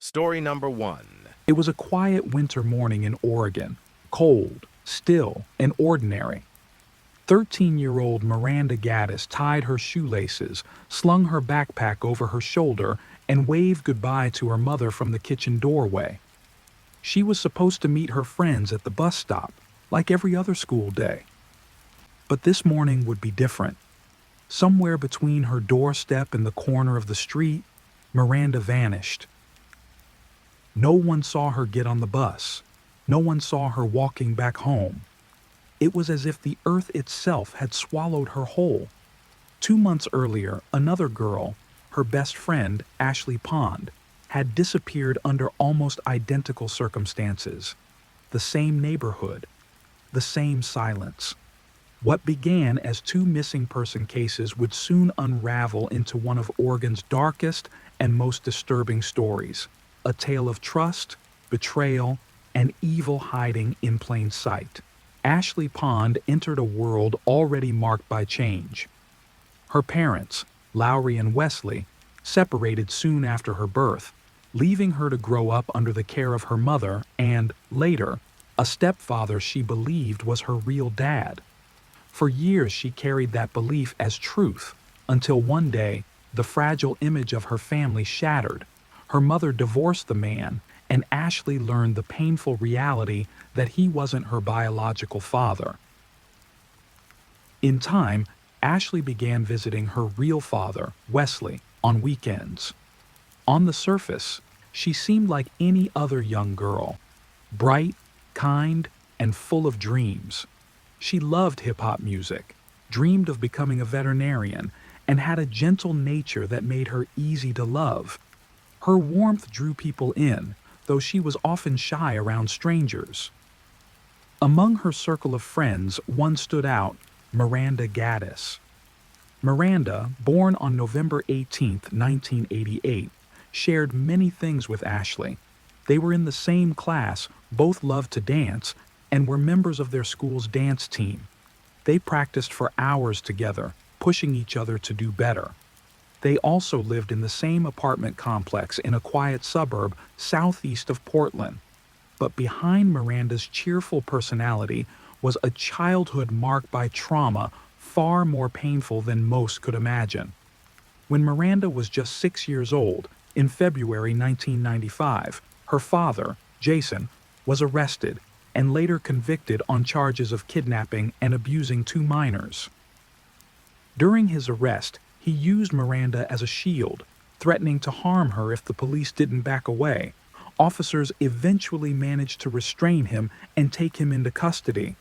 Story number one. It was a quiet winter morning in Oregon, cold, still, and ordinary. 13-year-old Miranda Gaddis tied her shoelaces, slung her backpack over her shoulder, and waved goodbye to her mother from the kitchen doorway. She was supposed to meet her friends at the bus stop, like every other school day. But this morning would be different. Somewhere between her doorstep and the corner of the street, Miranda vanished. No one saw her get on the bus. No one saw her walking back home. It was as if the earth itself had swallowed her whole. 2 months earlier, another girl, her best friend, Ashley Pond, had disappeared under almost identical circumstances. The same neighborhood, the same silence. What began as two missing person cases would soon unravel into one of Oregon's darkest and most disturbing stories. A tale of trust, betrayal, and evil hiding in plain sight. Ashley Pond entered a world already marked by change. Her parents, Lowry and Wesley, separated soon after her birth, leaving her to grow up under the care of her mother and, later, a stepfather she believed was her real dad. For years she carried that belief as truth, until one day, the fragile image of her family shattered. Her mother divorced the man, and Ashley learned the painful reality that he wasn't her biological father. In time, Ashley began visiting her real father, Wesley, on weekends. On the surface, she seemed like any other young girl, bright, kind, and full of dreams. She loved hip-hop music, dreamed of becoming a veterinarian, and had a gentle nature that made her easy to love. Her warmth drew people in, though she was often shy around strangers. Among her circle of friends, one stood out, Miranda Gaddis. Miranda, born on November 18, 1988, shared many things with Ashley. They were in the same class, both loved to dance, and were members of their school's dance team. They practiced for hours together, pushing each other to do better. They also lived in the same apartment complex in a quiet suburb southeast of Portland. But behind Miranda's cheerful personality was a childhood marked by trauma far more painful than most could imagine. When Miranda was just 6 years old, in February 1995, her father, Jason, was arrested and later convicted on charges of kidnapping and abusing two minors. During his arrest, he used Miranda as a shield, threatening to harm her if the police didn't back away. Officers eventually managed to restrain him and take him into custody.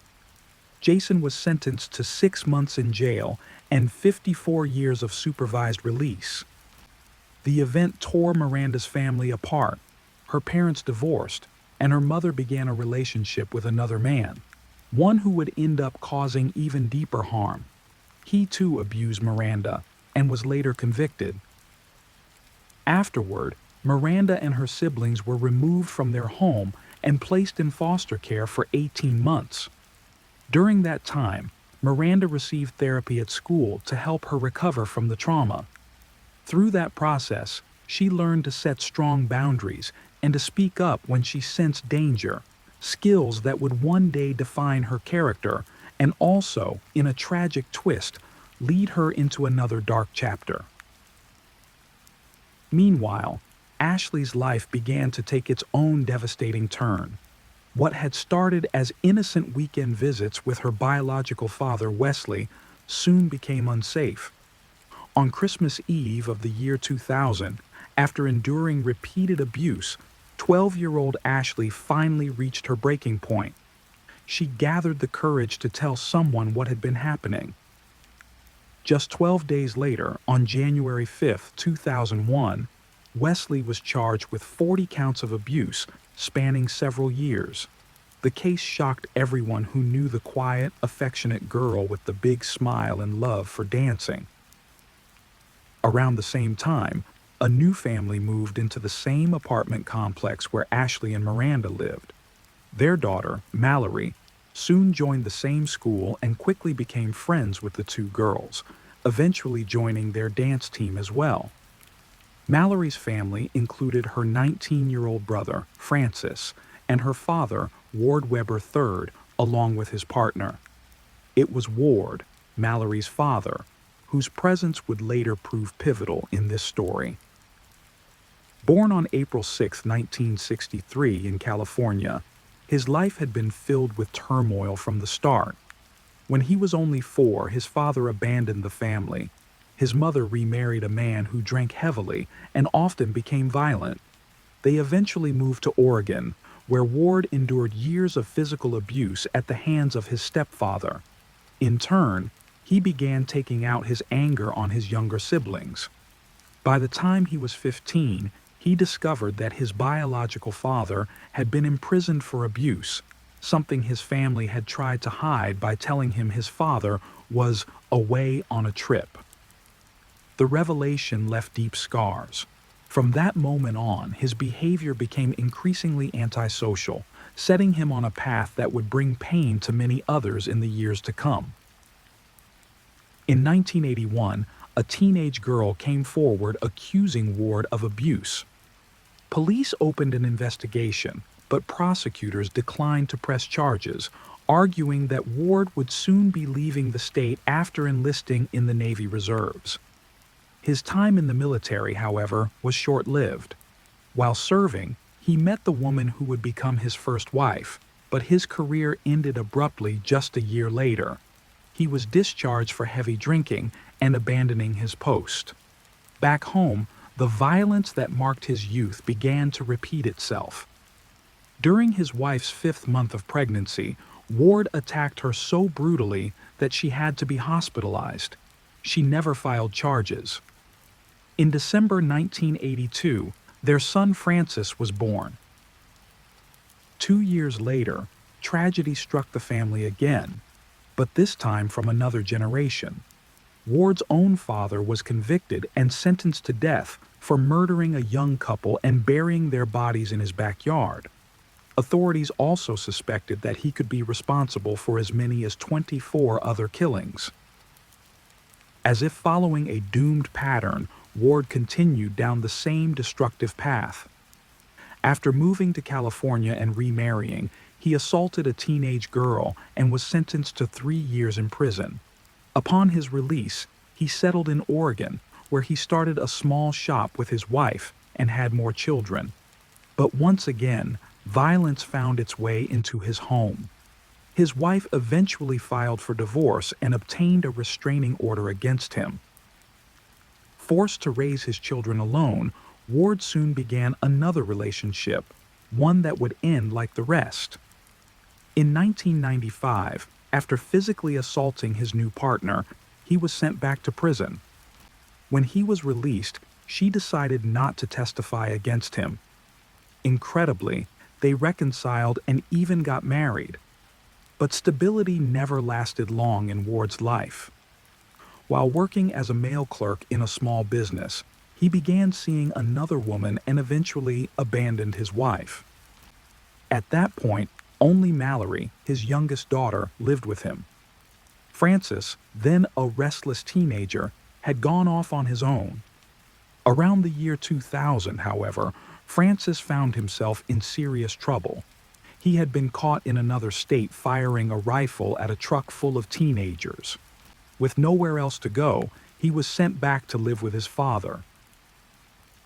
Jason was sentenced to 6 months in jail and 54 years of supervised release. The event tore Miranda's family apart. Her parents divorced, and her mother began a relationship with another man, one who would end up causing even deeper harm. He too abused Miranda and was later convicted. Afterward, Miranda and her siblings were removed from their home and placed in foster care for 18 months. During that time, Miranda received therapy at school to help her recover from the trauma. Through that process, she learned to set strong boundaries and to speak up when she sensed danger, skills that would one day define her character and also, in a tragic twist, lead her into another dark chapter. Meanwhile, Ashley's life began to take its own devastating turn. What had started as innocent weekend visits with her biological father, Wesley, soon became unsafe. On Christmas Eve of the year 2000, after enduring repeated abuse, 12-year-old Ashley finally reached her breaking point. She gathered the courage to tell someone what had been happening. Just 12 days later, on January 5, 2001, Wesley was charged with 40 counts of abuse spanning several years. The case shocked everyone who knew the quiet, affectionate girl with the big smile and love for dancing. Around the same time, a new family moved into the same apartment complex where Ashley and Miranda lived. Their daughter, Mallory, soon joined the same school and quickly became friends with the two girls, eventually joining their dance team as well. Mallory's family included her 19-year-old brother, Francis, and her father, Ward Weber III, along with his partner. It was Ward, Mallory's father, whose presence would later prove pivotal in this story. Born on April 6, 1963, in California, his life had been filled with turmoil from the start. When he was only 4, his father abandoned the family. His mother remarried a man who drank heavily and often became violent. They eventually moved to Oregon, where Ward endured years of physical abuse at the hands of his stepfather. In turn, he began taking out his anger on his younger siblings. By the time he was 15, he discovered that his biological father had been imprisoned for abuse, something his family had tried to hide by telling him his father was away on a trip. The revelation left deep scars. From that moment on, his behavior became increasingly antisocial, setting him on a path that would bring pain to many others in the years to come. In 1981, a teenage girl came forward accusing Ward of abuse. Police opened an investigation, but prosecutors declined to press charges, arguing that Ward would soon be leaving the state after enlisting in the Navy Reserves. His time in the military, however, was short-lived. While serving, he met the woman who would become his first wife, but his career ended abruptly just a year later. He was discharged for heavy drinking and abandoning his post. Back home, the violence that marked his youth began to repeat itself. During his wife's 5th month of pregnancy, Ward attacked her so brutally that she had to be hospitalized. She never filed charges. In December 1982, their son Francis was born. 2 years later, tragedy struck the family again, but this time from another generation. Ward's own father was convicted and sentenced to death for murdering a young couple and burying their bodies in his backyard. Authorities also suspected that he could be responsible for as many as 24 other killings. As if following a doomed pattern, Ward continued down the same destructive path. After moving to California and remarrying, he assaulted a teenage girl and was sentenced to 3 years in prison. Upon his release, he settled in Oregon, where he started a small shop with his wife and had more children. But once again, violence found its way into his home. His wife eventually filed for divorce and obtained a restraining order against him. Forced to raise his children alone, Ward soon began another relationship, one that would end like the rest. In 1995, after physically assaulting his new partner, he was sent back to prison. When he was released, she decided not to testify against him. Incredibly, they reconciled and even got married. But stability never lasted long in Ward's life. While working as a mail clerk in a small business, he began seeing another woman and eventually abandoned his wife. At that point, only Mallory, his youngest daughter, lived with him. Francis, then a restless teenager, had gone off on his own. Around the year 2000, however, Francis found himself in serious trouble. He had been caught in another state firing a rifle at a truck full of teenagers. With nowhere else to go, he was sent back to live with his father.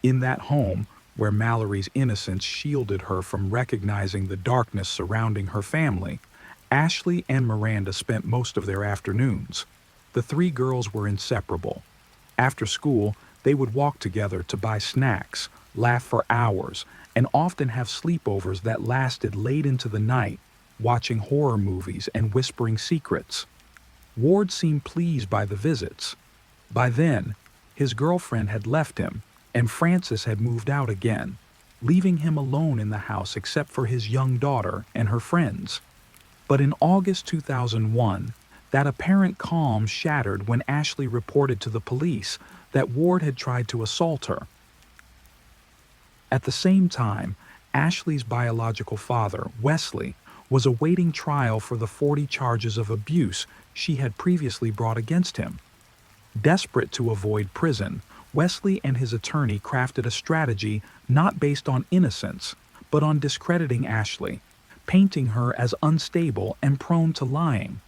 In that home, where Mallory's innocence shielded her from recognizing the darkness surrounding her family, Ashley and Miranda spent most of their afternoons. The 3 girls were inseparable. After school, they would walk together to buy snacks, laugh for hours, and often have sleepovers that lasted late into the night, watching horror movies and whispering secrets. Ward seemed pleased by the visits. By then, his girlfriend had left him, and Frances had moved out again, leaving him alone in the house except for his young daughter and her friends. But in August 2001, that apparent calm shattered when Ashley reported to the police that Ward had tried to assault her. At the same time, Ashley's biological father, Wesley, was awaiting trial for the 40 charges of abuse she had previously brought against him. Desperate to avoid prison, Wesley and his attorney crafted a strategy not based on innocence, but on discrediting Ashley, painting her as unstable and prone to lying.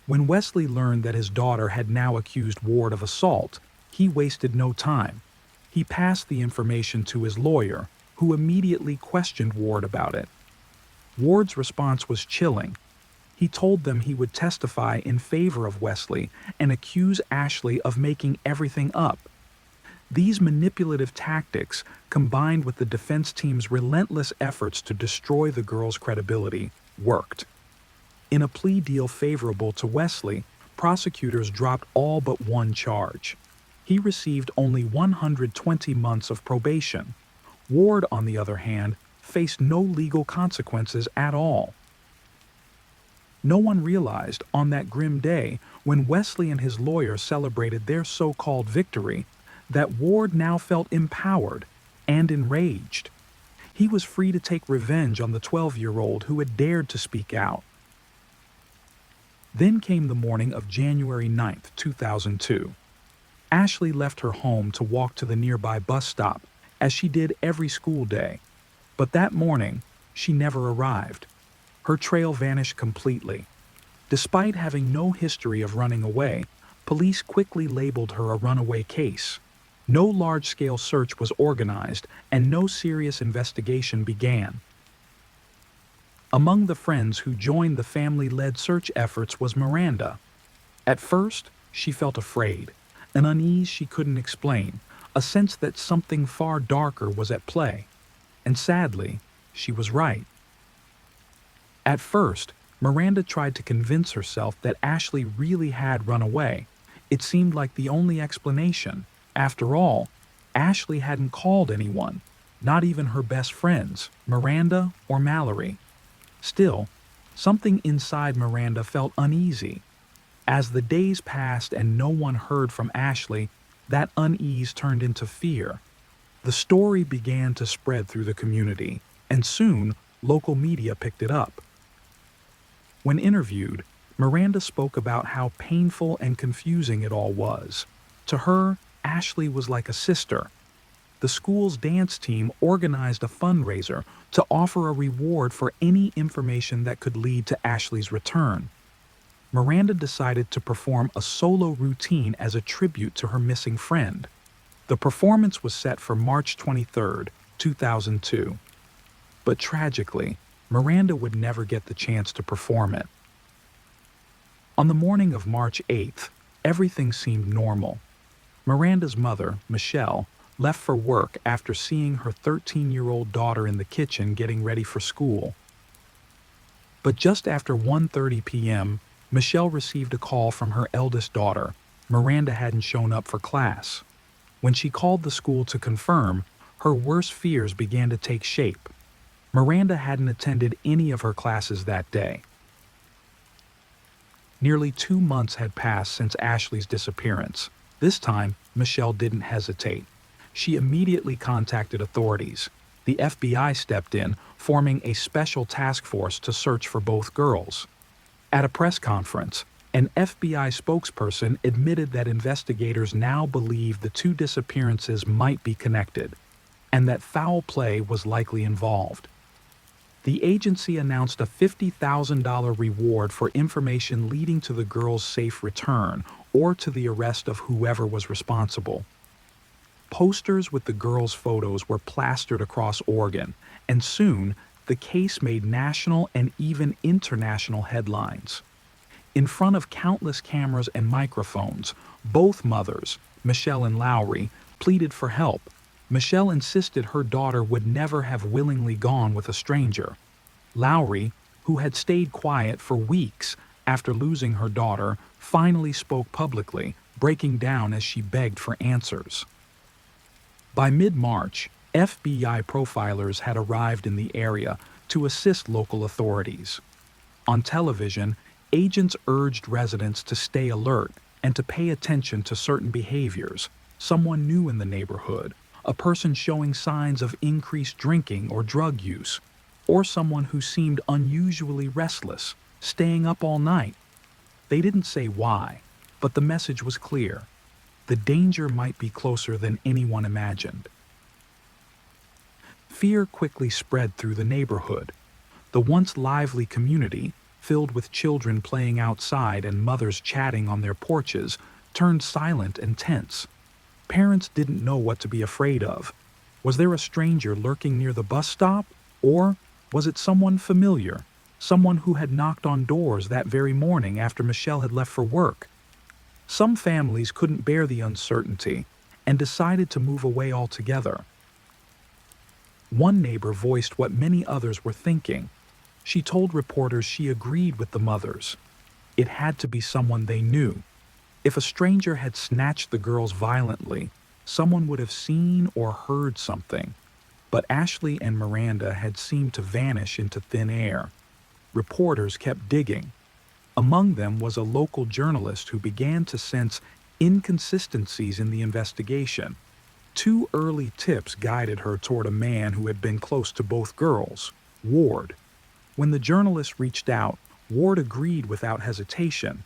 When Wesley learned that his daughter had now accused Ward of assault, he wasted no time. He passed the information to his lawyer, who immediately questioned Ward about it. Ward's response was chilling. He told them he would testify in favor of Wesley and accuse Ashley of making everything up. These manipulative tactics, combined with the defense team's relentless efforts to destroy the girl's credibility, worked. In a plea deal favorable to Wesley, prosecutors dropped all but one charge. He received only 120 months of probation. Ward, on the other hand, faced no legal consequences at all. No one realized on that grim day, when Wesley and his lawyer celebrated their so-called victory, that Ward now felt empowered and enraged. He was free to take revenge on the 12-year-old who had dared to speak out. Then came the morning of January 9th, 2002. Ashley left her home to walk to the nearby bus stop, as she did every school day. But that morning, she never arrived. Her trail vanished completely. Despite having no history of running away, police quickly labeled her a runaway case. No large-scale search was organized, and no serious investigation began. Among the friends who joined the family-led search efforts was Miranda. At first, she felt afraid, an unease she couldn't explain, a sense that something far darker was at play. And sadly, she was right. At first, Miranda tried to convince herself that Ashley really had run away. It seemed like the only explanation. After all, Ashley hadn't called anyone, not even her best friends, Miranda or Mallory. Still, something inside Miranda felt uneasy. As the days passed and no one heard from Ashley, that unease turned into fear. The story began to spread through the community, and soon local media picked it up. When interviewed, Miranda spoke about how painful and confusing it all was. To her, Ashley was like a sister. The school's dance team organized a fundraiser to offer a reward for any information that could lead to Ashley's return. Miranda decided to perform a solo routine as a tribute to her missing friend. The performance was set for March 23, 2002. But tragically, Miranda would never get the chance to perform it. On the morning of March 8th, everything seemed normal. Miranda's mother, Michelle, left for work after seeing her 13-year-old daughter in the kitchen getting ready for school. But just after 1:30 p.m., Michelle received a call from her eldest daughter. Miranda hadn't shown up for class. When she called the school to confirm, her worst fears began to take shape. Miranda hadn't attended any of her classes that day. Nearly 2 months had passed since Ashley's disappearance. This time, Michelle didn't hesitate. She immediately contacted authorities. The FBI stepped in, forming a special task force to search for both girls. At a press conference, an FBI spokesperson admitted that investigators now believe the two disappearances might be connected, and that foul play was likely involved. The agency announced a $50,000 reward for information leading to the girls' safe return or to the arrest of whoever was responsible. Posters with the girls' photos were plastered across Oregon, and soon the case made national and even international headlines. In front of countless cameras and microphones, both mothers, Michelle and Lowry, pleaded for help. Michelle insisted her daughter would never have willingly gone with a stranger. Lowry, who had stayed quiet for weeks after losing her daughter, finally spoke publicly, breaking down as she begged for answers. By mid-March, FBI profilers had arrived in the area to assist local authorities. On television, agents urged residents to stay alert and to pay attention to certain behaviors. Someone new in the neighborhood, a person showing signs of increased drinking or drug use, or someone who seemed unusually restless, staying up all night. They didn't say why, but the message was clear. The danger might be closer than anyone imagined. Fear quickly spread through the neighborhood. The once lively community, filled with children playing outside and mothers chatting on their porches, turned silent and tense. Parents didn't know what to be afraid of. Was there a stranger lurking near the bus stop? Or was it someone familiar, someone who had knocked on doors that very morning after Michelle had left for work? Some families couldn't bear the uncertainty and decided to move away altogether. One neighbor voiced what many others were thinking. She told reporters she agreed with the mothers. It had to be someone they knew. If a stranger had snatched the girls violently, someone would have seen or heard something. But Ashley and Miranda had seemed to vanish into thin air. Reporters kept digging. Among them was a local journalist who began to sense inconsistencies in the investigation. Two early tips guided her toward a man who had been close to both girls, Ward. When the journalist reached out, Ward agreed without hesitation.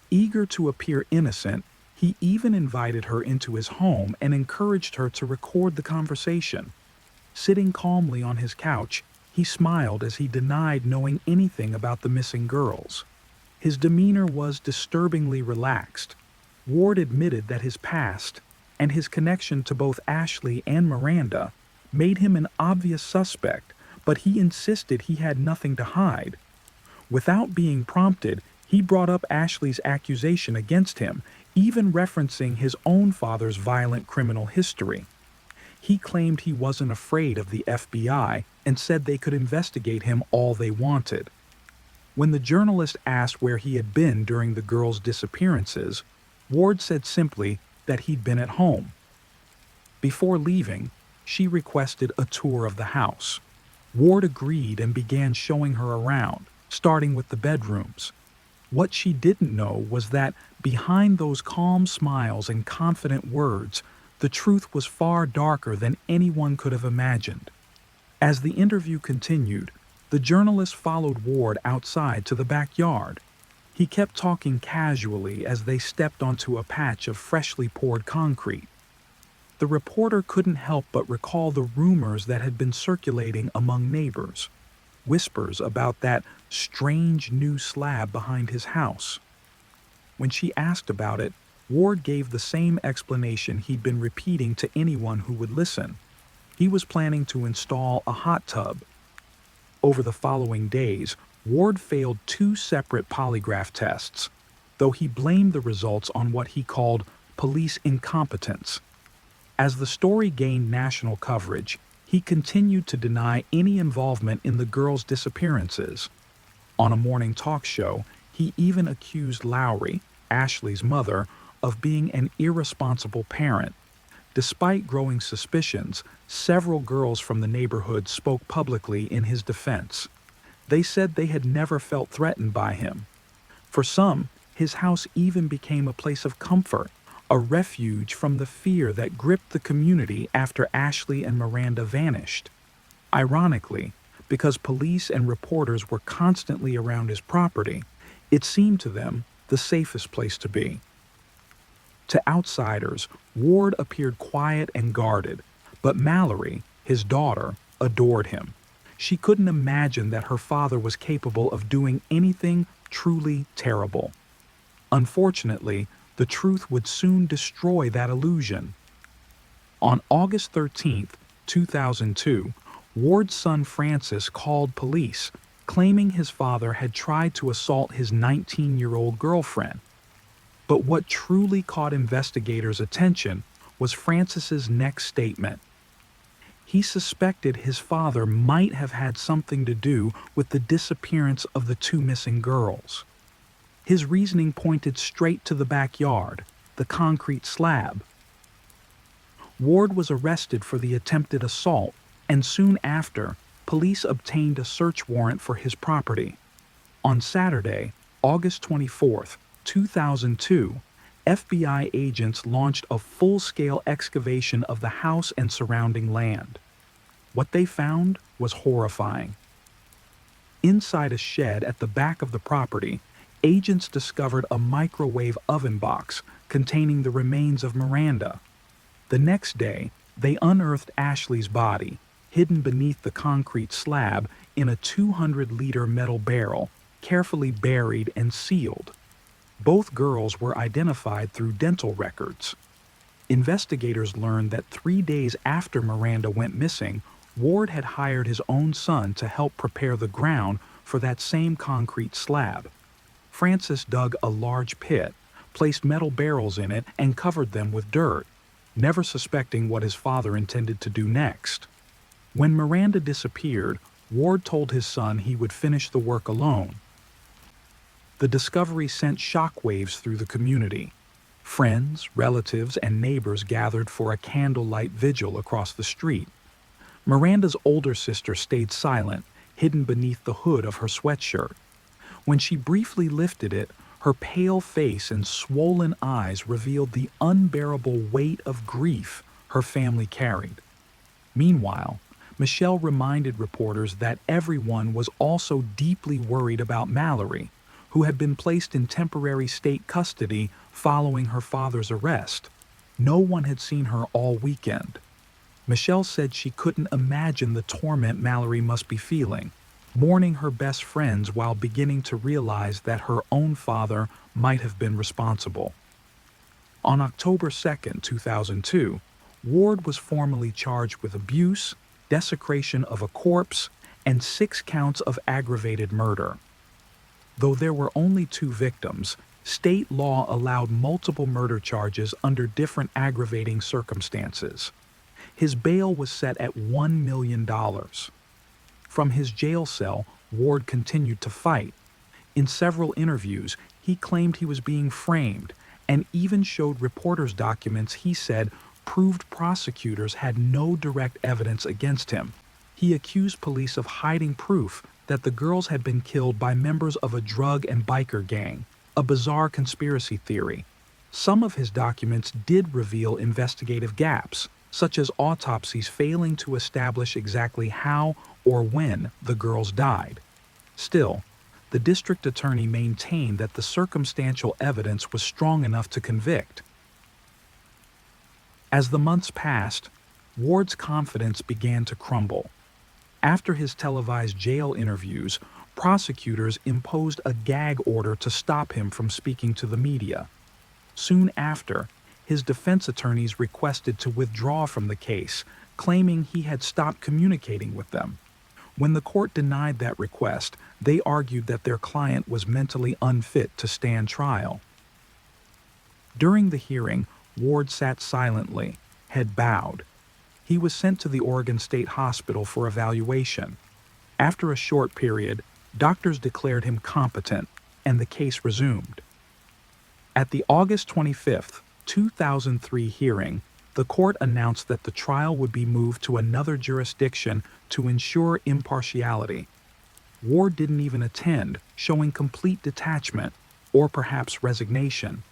Eager to appear innocent, he even invited her into his home and encouraged her to record the conversation. Sitting calmly on his couch, he smiled as he denied knowing anything about the missing girls. His demeanor was disturbingly relaxed. Ward admitted that his past and his connection to both Ashley and Miranda made him an obvious suspect, but he insisted he had nothing to hide. Without being prompted, he brought up Ashley's accusation against him, even referencing his own father's violent criminal history. He claimed he wasn't afraid of the FBI and said they could investigate him all they wanted. When the journalist asked where he had been during the girls' disappearances, Ward said simply that he'd been at home. Before leaving, she requested a tour of the house. Ward agreed and began showing her around, starting with the bedrooms. What she didn't know was that behind those calm smiles and confident words, the truth was far darker than anyone could have imagined. As the interview continued, the journalist followed Ward outside to the backyard. He kept talking casually as they stepped onto a patch of freshly poured concrete. The reporter couldn't help but recall the rumors that had been circulating among neighbors. Whispers about that strange new slab behind his house. When she asked about it, Ward gave the same explanation he'd been repeating to anyone who would listen. He was planning to install a hot tub. Over the following days, Ward failed 2 separate polygraph tests, though he blamed the results on what he called police incompetence. As the story gained national coverage, he continued to deny any involvement in the girls' disappearances. On a morning talk show, he even accused Lowry, Ashley's mother, of being an irresponsible parent. Despite growing suspicions, several girls from the neighborhood spoke publicly in his defense. They said they had never felt threatened by him. For some, his house even became a place of comfort, a refuge from the fear that gripped the community after Ashley and Miranda vanished. Ironically, because police and reporters were constantly around his property, it seemed to them the safest place to be. To outsiders, Ward appeared quiet and guarded, but Mallory, his daughter, adored him. She couldn't imagine that her father was capable of doing anything truly terrible. Unfortunately, the truth would soon destroy that illusion. On August 13, 2002, Ward's son Francis called police, claiming his father had tried to assault his 19-year-old girlfriend. But what truly caught investigators' attention was Francis's next statement. He suspected his father might have had something to do with the disappearance of the 2 missing girls. His reasoning pointed straight to the backyard, the concrete slab. Ward was arrested for the attempted assault, and soon after, police obtained a search warrant for his property. On Saturday, August 24, 2002, FBI agents launched a full-scale excavation of the house and surrounding land. What they found was horrifying. Inside a shed at the back of the property, agents discovered a microwave oven box containing the remains of Miranda. The next day, they unearthed Ashley's body, hidden beneath the concrete slab in a 200-liter metal barrel, carefully buried and sealed. Both girls were identified through dental records. Investigators learned that 3 days after Miranda went missing, Ward had hired his own son to help prepare the ground for that same concrete slab. Francis dug a large pit, placed metal barrels in it, and covered them with dirt, never suspecting what his father intended to do next. When Miranda disappeared, Ward told his son he would finish the work alone. The discovery sent shockwaves through the community. Friends, relatives, and neighbors gathered for a candlelight vigil across the street. Miranda's older sister stayed silent, hidden beneath the hood of her sweatshirt. When she briefly lifted it, her pale face and swollen eyes revealed the unbearable weight of grief her family carried. Meanwhile, Michelle reminded reporters that everyone was also deeply worried about Mallory, who had been placed in temporary state custody following her father's arrest. No one had seen her all weekend. Michelle said she couldn't imagine the torment Mallory must be feeling, mourning her best friends while beginning to realize that her own father might have been responsible. On October 2, 2002, Ward was formally charged with abuse, desecration of a corpse, and 6 counts of aggravated murder. Though there were only 2 victims, state law allowed multiple murder charges under different aggravating circumstances. His bail was set at $1 million. From his jail cell, Ward continued to fight. In several interviews, he claimed he was being framed and even showed reporters documents he said proved prosecutors had no direct evidence against him. He accused police of hiding proof that the girls had been killed by members of a drug and biker gang, a bizarre conspiracy theory. Some of his documents did reveal investigative gaps, such as autopsies failing to establish exactly how or when the girls died. Still, the district attorney maintained that the circumstantial evidence was strong enough to convict. As the months passed, Ward's confidence began to crumble. After his televised jail interviews, prosecutors imposed a gag order to stop him from speaking to the media. Soon after, his defense attorneys requested to withdraw from the case, claiming he had stopped communicating with them. When the court denied that request, they argued that their client was mentally unfit to stand trial. During the hearing, Ward sat silently, head bowed. He was sent to the Oregon State Hospital for evaluation. After a short period, doctors declared him competent, and the case resumed. At the August 25, 2003 hearing, the court announced that the trial would be moved to another jurisdiction to ensure impartiality. Ward didn't even attend, showing complete detachment, or perhaps resignation.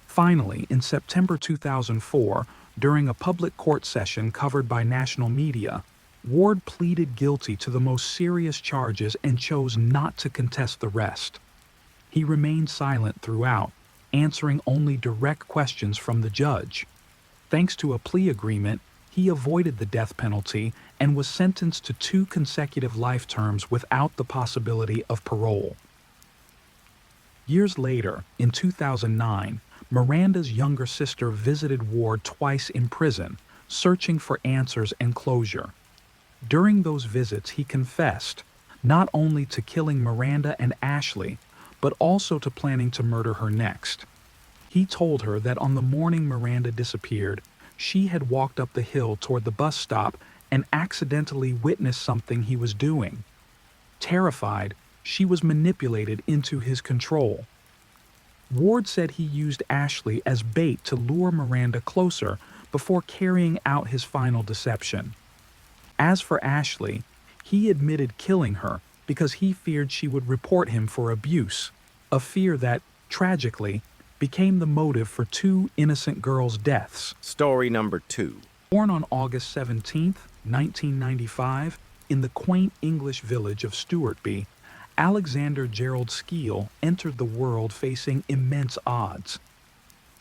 Finally, in September 2004, during a public court session covered by national media, Ward pleaded guilty to the most serious charges and chose not to contest the rest. He remained silent throughout, answering only direct questions from the judge. Thanks to a plea agreement, he avoided the death penalty and was sentenced to 2 consecutive life terms without the possibility of parole. Years later, in 2009, Miranda's younger sister visited Ward twice in prison, searching for answers and closure. During those visits, he confessed, not only to killing Miranda and Ashley, but also to planning to murder her next. He told her that on the morning Miranda disappeared, she had walked up the hill toward the bus stop and accidentally witnessed something he was doing. Terrified, she was manipulated into his control. Ward said he used Ashley as bait to lure Miranda closer before carrying out his final deception. As for Ashley, he admitted killing her because he feared she would report him for abuse, a fear that, tragically, became the motive for 2 innocent girls' deaths. Story number 2. Born on August 17, 1995, in the quaint English village of Stewartby, Alexander Gerald Skeel entered the world facing immense odds.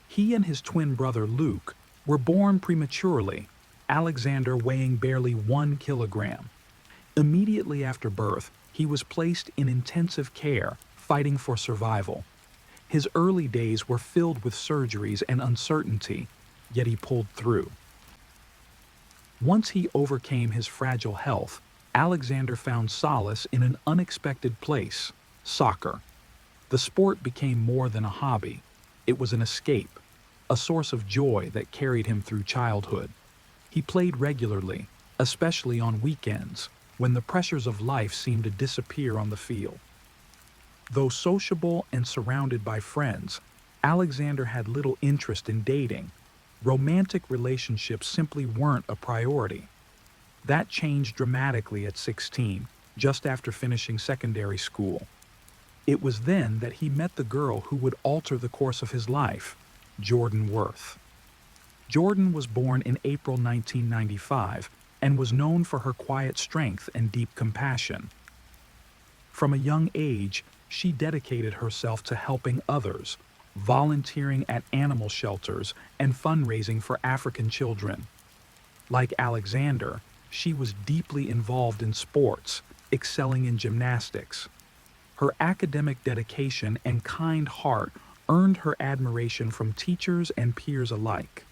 He and his twin brother Luke were born prematurely, Alexander weighing barely 1 kilogram. Immediately after birth, he was placed in intensive care, fighting for survival. His early days were filled with surgeries and uncertainty, yet he pulled through. Once he overcame his fragile health, Alexander found solace in an unexpected place: soccer. The sport became more than a hobby. It was an escape, a source of joy that carried him through childhood. He played regularly, especially on weekends, when the pressures of life seemed to disappear on the field. Though sociable and surrounded by friends, Alexander had little interest in dating. Romantic relationships simply weren't a priority. That changed dramatically at 16, just after finishing secondary school. It was then that he met the girl who would alter the course of his life, Jordan Worth. Jordan was born in April 1995 and was known for her quiet strength and deep compassion. From a young age, she dedicated herself to helping others, volunteering at animal shelters and fundraising for African children. Like Alexander, she was deeply involved in sports, excelling in gymnastics. Her academic dedication and kind heart earned her admiration from teachers and peers alike.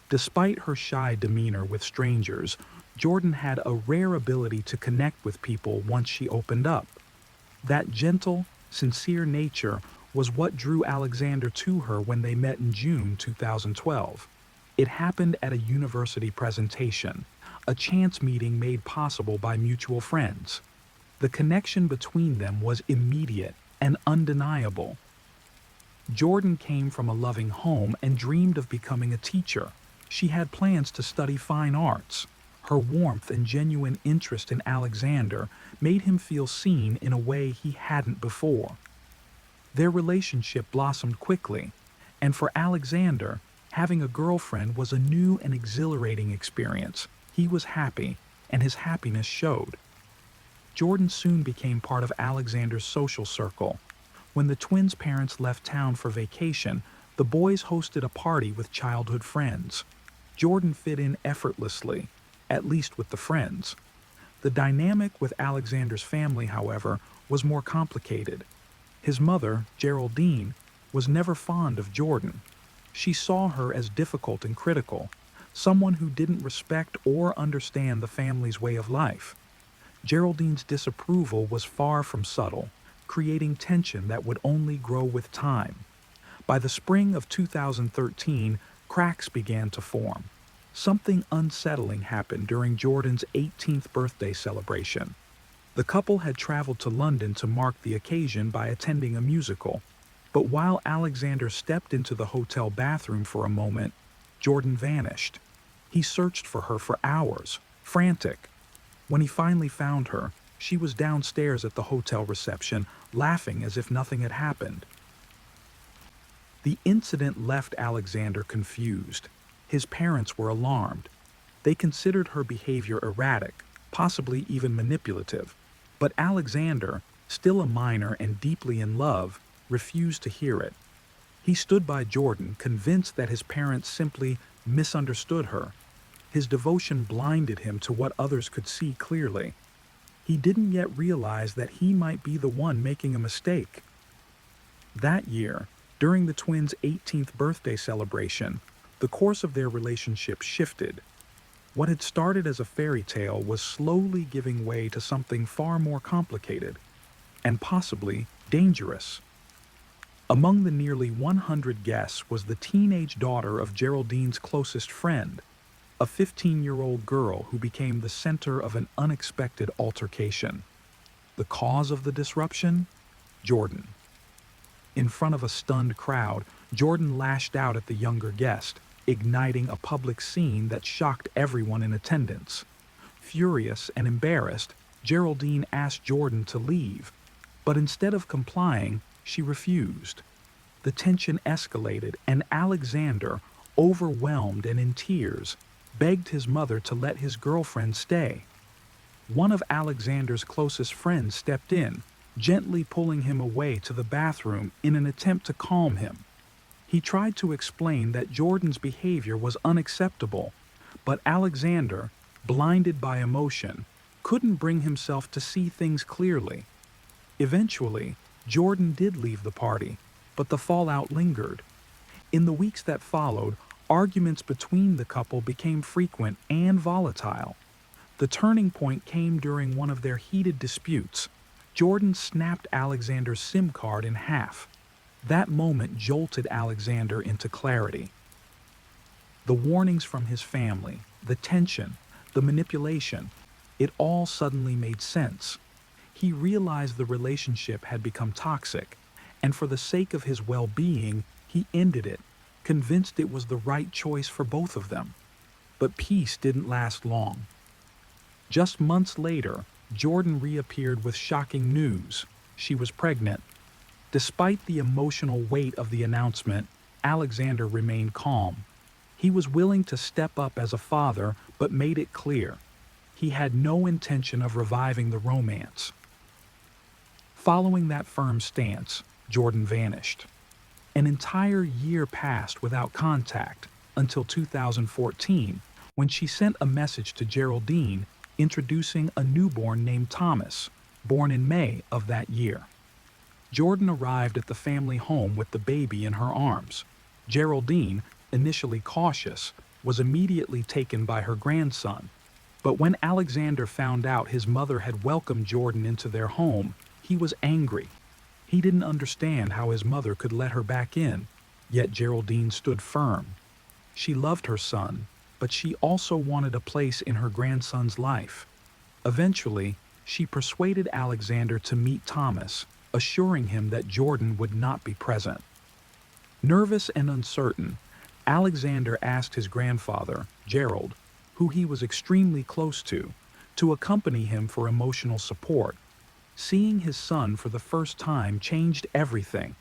Despite her shy demeanor with strangers, Jordan had a rare ability to connect with people once she opened up. That gentle, sincere nature was what drew Alexander to her when they met in June 2012. It happened at a university presentation, a chance meeting made possible by mutual friends. The connection between them was immediate and undeniable. Jordan came from a loving home and dreamed of becoming a teacher. She had plans to study fine arts. Her warmth and genuine interest in Alexander made him feel seen in a way he hadn't before. Their relationship blossomed quickly, and for Alexander, having a girlfriend was a new and exhilarating experience. He was happy, and his happiness showed. Jordan soon became part of Alexander's social circle. When the twins' parents left town for vacation, the boys hosted a party with childhood friends. Jordan fit in effortlessly, at least with the friends. The dynamic with Alexander's family, however, was more complicated. His mother, Geraldine, was never fond of Jordan. She saw her as difficult and critical, someone who didn't respect or understand the family's way of life. Geraldine's disapproval was far from subtle, creating tension that would only grow with time. By the spring of 2013, cracks began to form. Something unsettling happened during Jordan's 18th birthday celebration. The couple had traveled to London to mark the occasion by attending a musical. But while Alexander stepped into the hotel bathroom for a moment, Jordan vanished. He searched for her for hours, frantic. When he finally found her, she was downstairs at the hotel reception, laughing as if nothing had happened. The incident left Alexander confused. His parents were alarmed. They considered her behavior erratic, possibly even manipulative. But Alexander, still a minor and deeply in love, refused to hear it. He stood by Jordan, convinced that his parents simply misunderstood her. His devotion blinded him to what others could see clearly. He didn't yet realize that he might be the one making a mistake. That year, during the twins' 18th birthday celebration, the course of their relationship shifted. What had started as a fairy tale was slowly giving way to something far more complicated, and possibly dangerous. Among the nearly 100 guests was the teenage daughter of Geraldine's closest friend, a 15-year-old girl who became the center of an unexpected altercation. The cause of the disruption? Jordan. In front of a stunned crowd, Jordan lashed out at the younger guest, igniting a public scene that shocked everyone in attendance. Furious and embarrassed, Geraldine asked Jordan to leave, but instead of complying, she refused. The tension escalated, and Alexander, overwhelmed and in tears, begged his mother to let his girlfriend stay. One of Alexander's closest friends stepped in, gently pulling him away to the bathroom in an attempt to calm him. He tried to explain that Jordan's behavior was unacceptable, but Alexander, blinded by emotion, couldn't bring himself to see things clearly. Eventually, Jordan did leave the party, but the fallout lingered. In the weeks that followed, arguments between the couple became frequent and volatile. The turning point came during one of their heated disputes. Jordan snapped Alexander's SIM card in half. That moment jolted Alexander into clarity. The warnings from his family, the tension, the manipulation, it all suddenly made sense. He realized the relationship had become toxic, and for the sake of his well-being, he ended it, convinced it was the right choice for both of them. But peace didn't last long. Just months later, Jordan reappeared with shocking news. She was pregnant. Despite the emotional weight of the announcement, Alexander remained calm. He was willing to step up as a father, but made it clear he had no intention of reviving the romance. Following that firm stance, Jordan vanished. An entire year passed without contact until 2014, when she sent a message to Geraldine introducing a newborn named Thomas, born in May of that year. Jordan arrived at the family home with the baby in her arms. Geraldine, initially cautious, was immediately taken by her grandson. But when Alexander found out his mother had welcomed Jordan into their home, he was angry. He didn't understand how his mother could let her back in, yet Geraldine stood firm. She loved her son, but she also wanted a place in her grandson's life. Eventually, she persuaded Alexander to meet Thomas, assuring him that Jordan would not be present. Nervous and uncertain, Alexander asked his grandfather, Gerald, who he was extremely close to accompany him for emotional support. Seeing his son for the first time changed everything.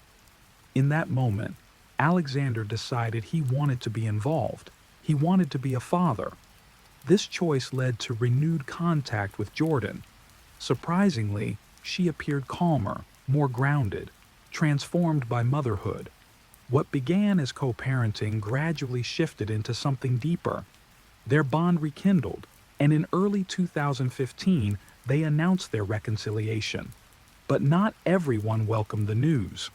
In that moment, Alexander decided he wanted to be involved. He wanted to be a father. This choice led to renewed contact with Jordan. Surprisingly, she appeared calmer, more grounded, transformed by motherhood. What began as co-parenting gradually shifted into something deeper. Their bond rekindled, and in early 2015, they announced their reconciliation. But not everyone welcomed the news.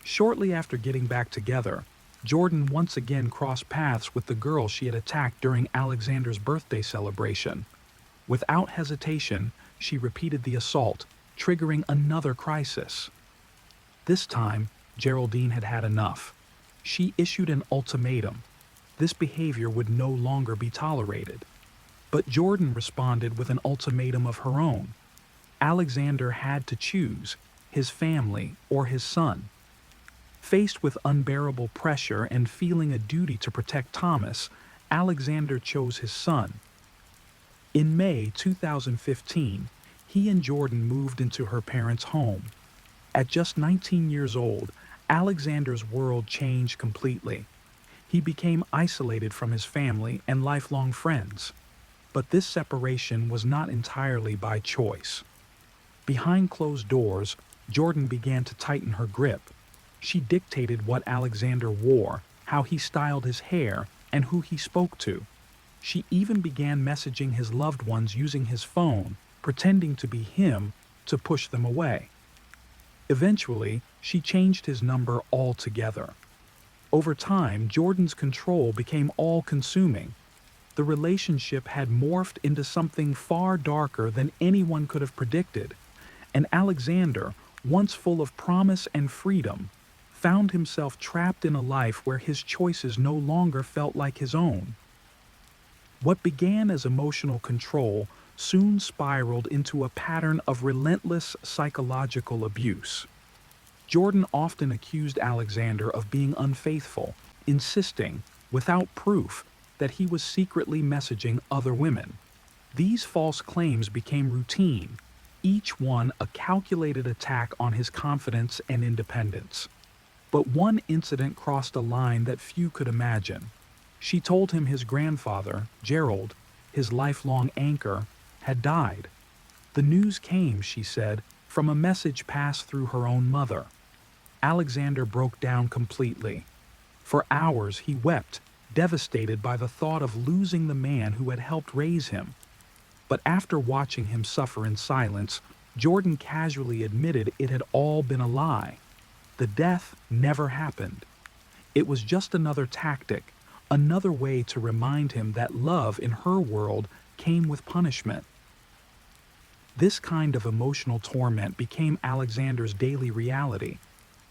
Shortly after getting back together, Jordan once again crossed paths with the girl she had attacked during Alexander's birthday celebration. Without hesitation, she repeated the assault, triggering another crisis. This time, Geraldine had had enough. She issued an ultimatum. This behavior would no longer be tolerated. But Jordan responded with an ultimatum of her own. Alexander had to choose his family or his son. Faced with unbearable pressure and feeling a duty to protect Thomas, Alexander chose his son. In May 2015, he and Jordan moved into her parents' home. At just 19 years old, Alexander's world changed completely. He became isolated from his family and lifelong friends. But this separation was not entirely by choice. Behind closed doors, Jordan began to tighten her grip. She dictated what Alexander wore, how he styled his hair, and who he spoke to. She even began messaging his loved ones using his phone, pretending to be him, to push them away. Eventually, she changed his number altogether. Over time, Jordan's control became all-consuming. The relationship had morphed into something far darker than anyone could have predicted, and Alexander, once full of promise and freedom, found himself trapped in a life where his choices no longer felt like his own. What began as emotional control soon spiraled into a pattern of relentless psychological abuse. Jordan often accused Alexander of being unfaithful, insisting, without proof, that he was secretly messaging other women. These false claims became routine, each one a calculated attack on his confidence and independence. But one incident crossed a line that few could imagine. She told him his grandfather, Gerald, his lifelong anchor, had died. The news came, she said, from a message passed through her own mother. Alexander broke down completely. For hours he wept, devastated by the thought of losing the man who had helped raise him. But after watching him suffer in silence, Jordan casually admitted it had all been a lie. The death never happened. It was just another tactic, another way to remind him that love in her world came with punishment. This kind of emotional torment became Alexander's daily reality.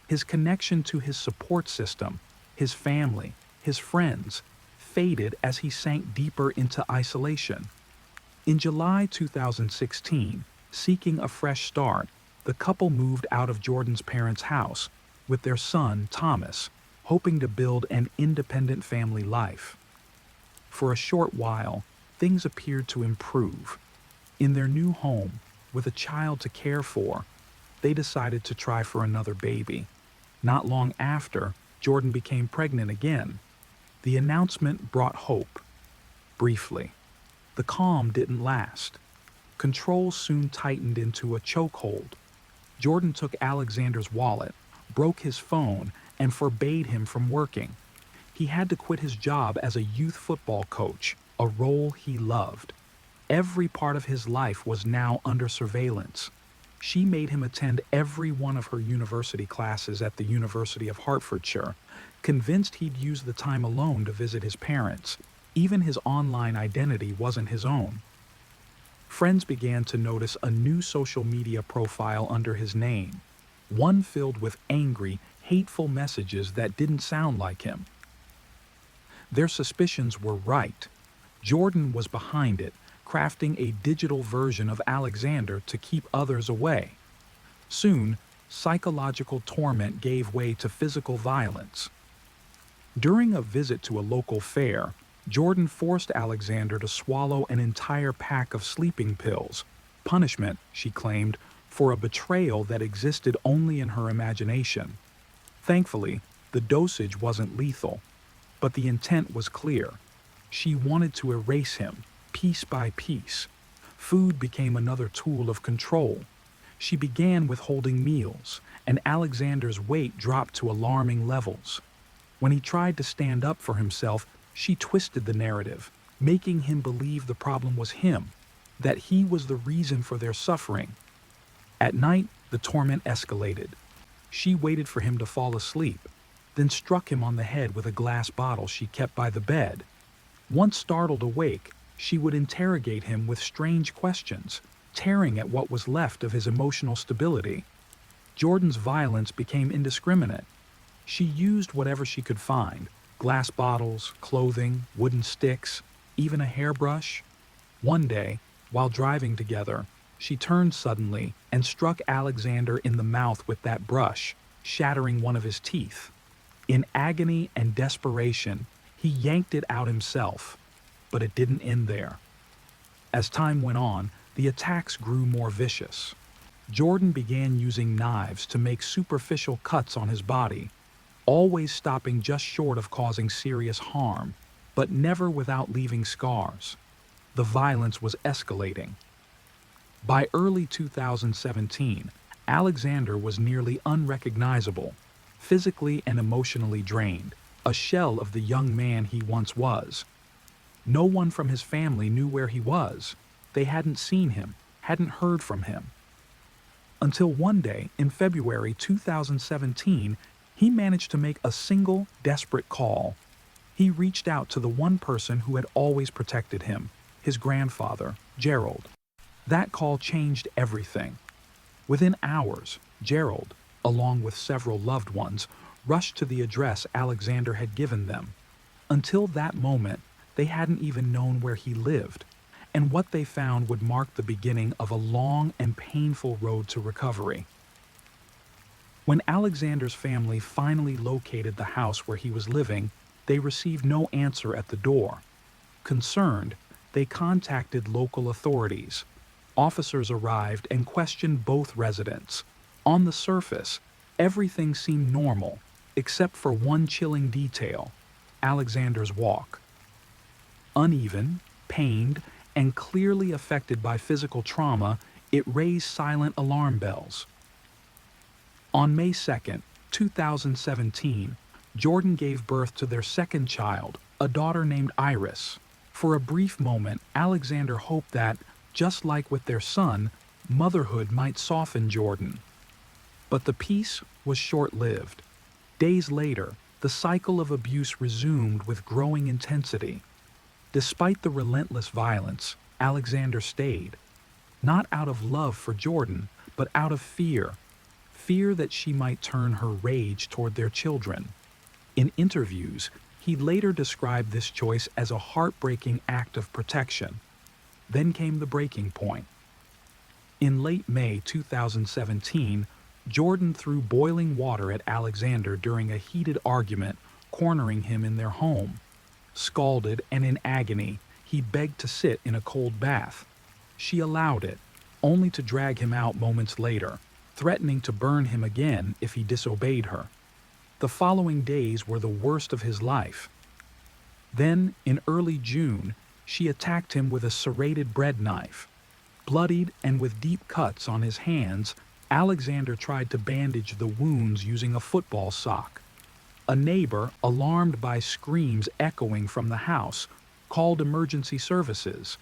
His connection to his support system, his family, his friends, faded as he sank deeper into isolation. In July 2016, seeking a fresh start, the couple moved out of Jordan's parents' house with their son, Thomas, hoping to build an independent family life. For a short while, things appeared to improve. In their new home, with a child to care for, they decided to try for another baby. Not long after, Jordan became pregnant again. The announcement brought hope. Briefly. The calm didn't last. Control soon tightened into a chokehold. Jordan took Alexander's wallet, broke his phone, and forbade him from working. He had to quit his job as a youth football coach, a role he loved. Every part of his life was now under surveillance. She made him attend every one of her university classes at the University of Hertfordshire, convinced he'd use the time alone to visit his parents. Even his online identity wasn't his own. Friends began to notice a new social media profile under his name, one filled with angry, hateful messages that didn't sound like him. Their suspicions were right. Jordan was behind it, crafting a digital version of Alexander to keep others away. Soon, psychological torment gave way to physical violence. During a visit to a local fair, Jordan forced Alexander to swallow an entire pack of sleeping pills, punishment, she claimed, for a betrayal that existed only in her imagination. Thankfully, the dosage wasn't lethal, but the intent was clear. She wanted to erase him, piece by piece. Food became another tool of control. She began withholding meals, and Alexander's weight dropped to alarming levels. When he tried to stand up for himself, she twisted the narrative, making him believe the problem was him, that he was the reason for their suffering. At night, the torment escalated. She waited for him to fall asleep, then struck him on the head with a glass bottle she kept by the bed. Once startled awake, she would interrogate him with strange questions, tearing at what was left of his emotional stability. Jordan's violence became indiscriminate. She used whatever she could find: glass bottles, clothing, wooden sticks, even a hairbrush. One day, while driving together, she turned suddenly and struck Alexander in the mouth with that brush, shattering one of his teeth. In agony and desperation, he yanked it out himself, but it didn't end there. As time went on, the attacks grew more vicious. Jordan began using knives to make superficial cuts on his body, always stopping just short of causing serious harm, but never without leaving scars. The violence was escalating. By early 2017, Alexander was nearly unrecognizable, physically and emotionally drained, a shell of the young man he once was. No one from his family knew where he was. They hadn't seen him, hadn't heard from him. Until one day, in February 2017, he managed to make a single, desperate call. He reached out to the one person who had always protected him, his grandfather, Gerald. That call changed everything. Within hours, Gerald, along with several loved ones, rushed to the address Alexander had given them. Until that moment, they hadn't even known where he lived, and what they found would mark the beginning of a long and painful road to recovery. When Alexander's family finally located the house where he was living, they received no answer at the door. Concerned, they contacted local authorities. Officers arrived and questioned both residents. On the surface, everything seemed normal, except for one chilling detail: Alexander's walk. Uneven, pained, and clearly affected by physical trauma, it raised silent alarm bells. On May 2nd, 2017, Jordan gave birth to their second child, a daughter named Iris. For a brief moment, Alexander hoped that, just like with their son, motherhood might soften Jordan. But the peace was short-lived. Days later, the cycle of abuse resumed with growing intensity. Despite the relentless violence, Alexander stayed, not out of love for Jordan, but out of fear that she might turn her rage toward their children. In interviews, he later described this choice as a heartbreaking act of protection. Then came the breaking point. In late May 2017, Jordan threw boiling water at Alexander during a heated argument, cornering him in their home. Scalded and in agony, he begged to sit in a cold bath. She allowed it, only to drag him out moments later, threatening to burn him again if he disobeyed her. The following days were the worst of his life. Then, in early June, she attacked him with a serrated bread knife. Bloodied and with deep cuts on his hands, Alexander tried to bandage the wounds using a football sock. A neighbor, alarmed by screams echoing from the house, called emergency services.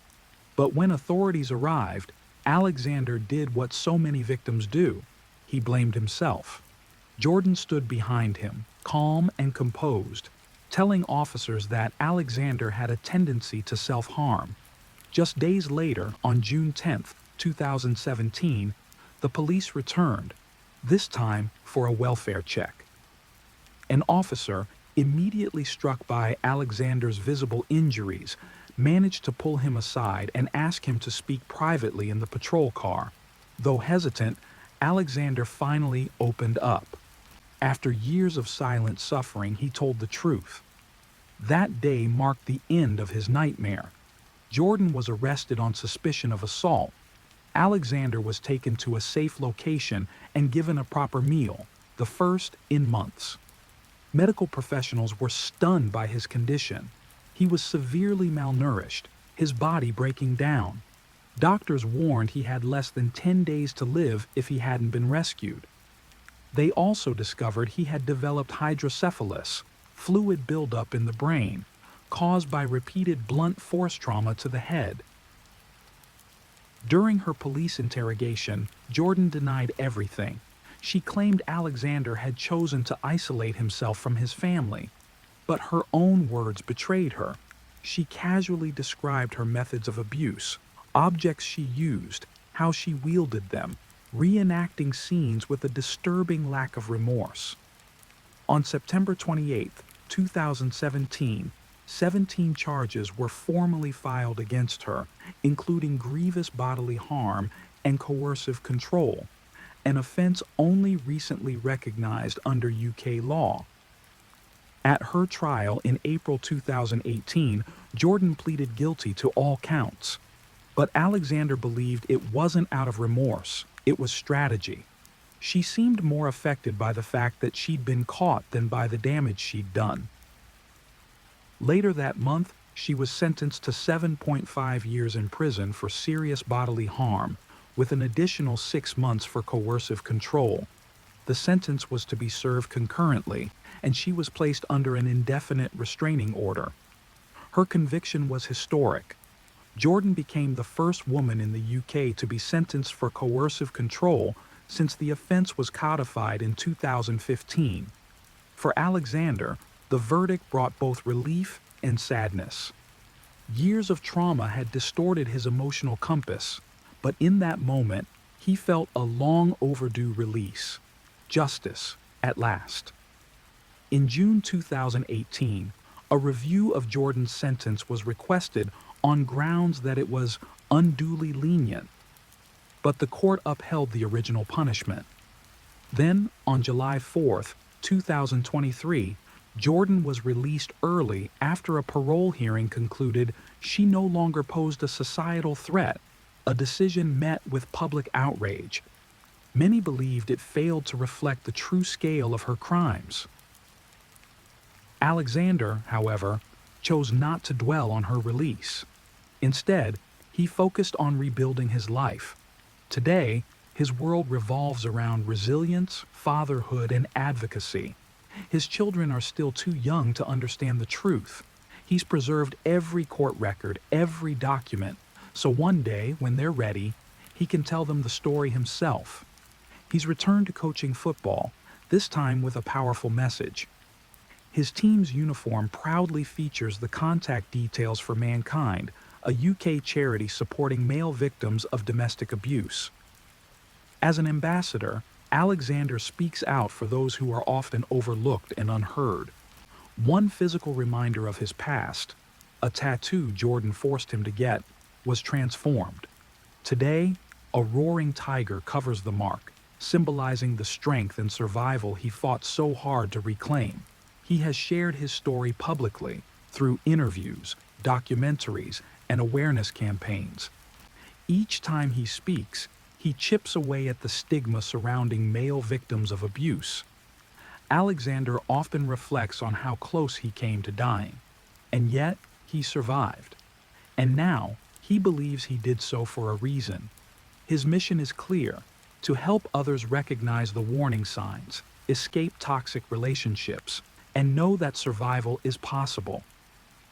But when authorities arrived, Alexander did what so many victims do. He blamed himself. Jordan stood behind him, calm and composed, telling officers that Alexander had a tendency to self-harm. Just days later, on June 10th, 2017, the police returned, this time for a welfare check. An officer, immediately struck by Alexander's visible injuries, managed to pull him aside and ask him to speak privately in the patrol car. Though hesitant, Alexander finally opened up. After years of silent suffering, he told the truth. That day marked the end of his nightmare. Jordan was arrested on suspicion of assault. Alexander was taken to a safe location and given a proper meal, the first in months. Medical professionals were stunned by his condition. He was severely malnourished, his body breaking down. Doctors warned he had less than 10 days to live if he hadn't been rescued. They also discovered he had developed hydrocephalus, fluid buildup in the brain, caused by repeated blunt force trauma to the head. During her police interrogation, Jordan denied everything. She claimed Alexander had chosen to isolate himself from his family. But her own words betrayed her. She casually described her methods of abuse, objects she used, how she wielded them, reenacting scenes with a disturbing lack of remorse. On September 28, 2017, 17 charges were formally filed against her, including grievous bodily harm and coercive control, an offense only recently recognized under UK law. At her trial in April 2018, Jordan pleaded guilty to all counts. But Alexander believed it wasn't out of remorse, it was strategy. She seemed more affected by the fact that she'd been caught than by the damage she'd done. Later that month, she was sentenced to 7.5 years in prison for serious bodily harm, with an additional 6 months for coercive control. The sentence was to be served concurrently, and she was placed under an indefinite restraining order. Her conviction was historic. Jordan became the first woman in the UK to be sentenced for coercive control since the offense was codified in 2015. For Alexander, the verdict brought both relief and sadness. Years of trauma had distorted his emotional compass, but in that moment, he felt a long overdue release. Justice, at last. In June 2018, a review of Jordan's sentence was requested on grounds that it was unduly lenient. But the court upheld the original punishment. Then, on July 4, 2023, Jordan was released early after a parole hearing concluded she no longer posed a societal threat, a decision met with public outrage. Many believed it failed to reflect the true scale of her crimes. Alexander, however, chose not to dwell on her release. Instead, He focused on rebuilding his life. Today, his world revolves around resilience, fatherhood, and advocacy. His children are still too young to understand the truth. He's preserved every court record, every document, so one day, when they're ready, he can tell them the story himself. He's returned to coaching football, this time with a powerful message. His team's uniform proudly features the contact details for Mankind, a UK charity supporting male victims of domestic abuse. As an ambassador, Alexander speaks out for those who are often overlooked and unheard. One physical reminder of his past, a tattoo Jordan forced him to get, was transformed. Today, a roaring tiger covers the mark, symbolizing the strength and survival he fought so hard to reclaim. He has shared his story publicly through interviews, documentaries, and awareness campaigns. Each time he speaks, he chips away at the stigma surrounding male victims of abuse. Alexander often reflects on how close he came to dying, and yet he survived. And now, he believes he did so for a reason. His mission is clear: to help others recognize the warning signs, escape toxic relationships, and know that survival is possible.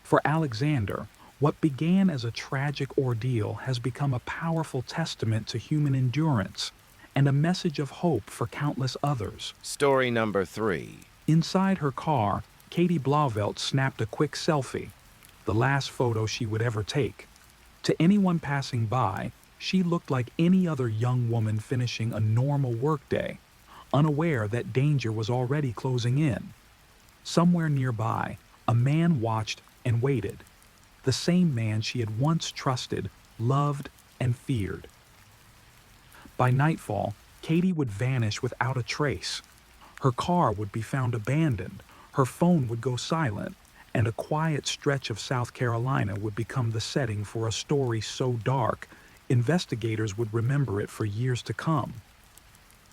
For Alexander, what began as a tragic ordeal has become a powerful testament to human endurance and a message of hope for countless others. Story number 3. Inside her car, Katie Blauvelt snapped a quick selfie, the last photo she would ever take. To anyone passing by, she looked like any other young woman finishing a normal workday, unaware that danger was already closing in. Somewhere nearby, a man watched and waited. The same man she had once trusted, loved, and feared. By nightfall, Katie would vanish without a trace. Her car would be found abandoned, her phone would go silent, and a quiet stretch of South Carolina would become the setting for a story so dark, investigators would remember it for years to come.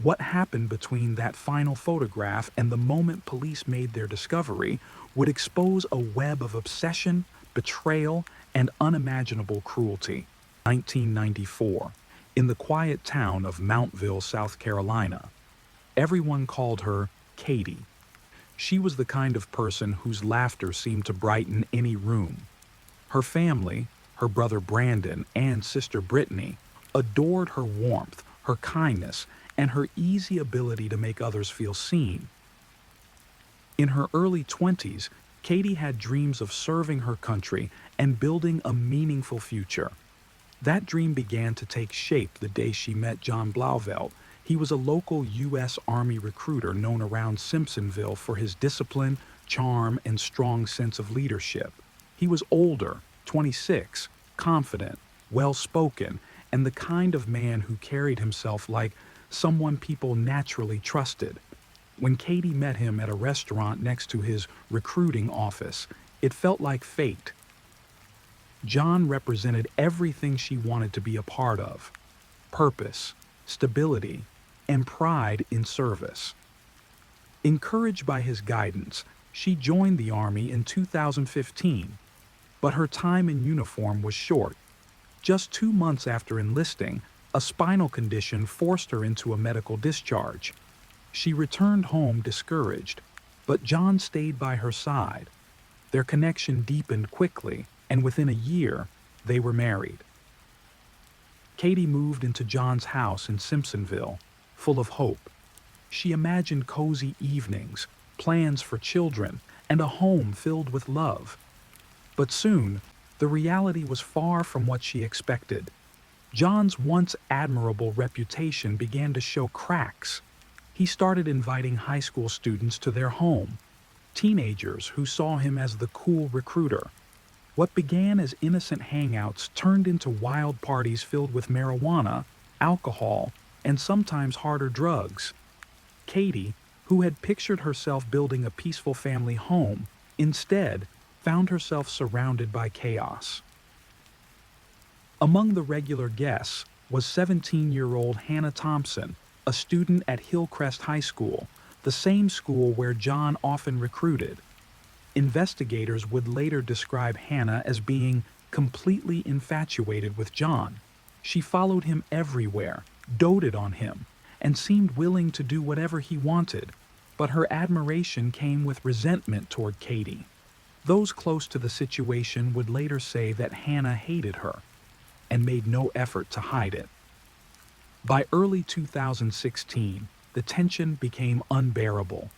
What happened between that final photograph and the moment police made their discovery would expose a web of obsession, betrayal, and unimaginable cruelty. 1994, in the quiet town of Mountville, South Carolina. Everyone called her Katie. She was the kind of person whose laughter seemed to brighten any room. Her family, her brother Brandon and sister Brittany, adored her warmth, her kindness, and her easy ability to make others feel seen. In her early 20s, Katie had dreams of serving her country and building a meaningful future. That dream began to take shape the day she met John Blauvelt. He was a local U.S. Army recruiter known around Simpsonville for his discipline, charm, and strong sense of leadership. He was older, 26, confident, well-spoken, and the kind of man who carried himself like someone people naturally trusted. When Katie met him at a restaurant next to his recruiting office, it felt like fate. John represented everything she wanted to be a part of: purpose, stability, and pride in service. Encouraged by his guidance, she joined the Army in 2015, but her time in uniform was short. Just 2 months after enlisting, a spinal condition forced her into a medical discharge. She returned home discouraged, but John stayed by her side. Their connection deepened quickly, and within a year, they were married. Katie moved into John's house in Simpsonville, full of hope. She imagined cozy evenings, plans for children, and a home filled with love. But soon, the reality was far from what she expected. John's once admirable reputation began to show cracks. He started inviting high school students to their home, teenagers who saw him as the cool recruiter. What began as innocent hangouts turned into wild parties filled with marijuana, alcohol, and sometimes harder drugs. Katie, who had pictured herself building a peaceful family home, instead found herself surrounded by chaos. Among the regular guests was 17-year-old Hannah Thompson, a student at Hillcrest High School, the same school where John often recruited. Investigators would later describe Hannah as being completely infatuated with John. She followed him everywhere, doted on him, and seemed willing to do whatever he wanted. But her admiration came with resentment toward Katie. Those close to the situation would later say that Hannah hated her and made no effort to hide it. By early 2016, the tension became unbearable.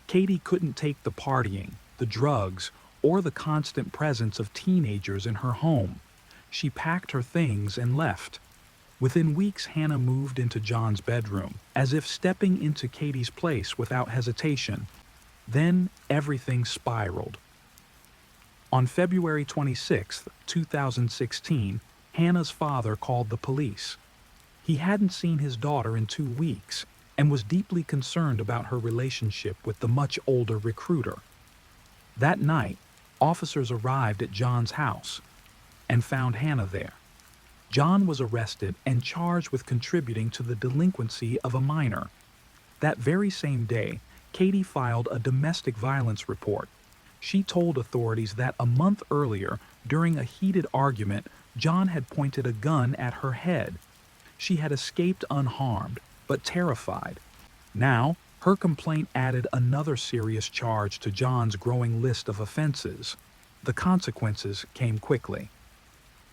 Katie couldn't take the partying, the drugs, or the constant presence of teenagers in her home. She packed her things and left. Within weeks, Hannah moved into John's bedroom, as if stepping into Katie's place without hesitation. Then everything spiraled. On February 26, 2016, Hannah's father called the police. He hadn't seen his daughter in 2 weeks and was deeply concerned about her relationship with the much older recruiter. That night, officers arrived at John's house and found Hannah there. John was arrested and charged with contributing to the delinquency of a minor. That very same day, Katie filed a domestic violence report. She told authorities that a month earlier, during a heated argument, John had pointed a gun at her head. She had escaped unharmed, but terrified. Now, her complaint added another serious charge to John's growing list of offenses. The consequences came quickly.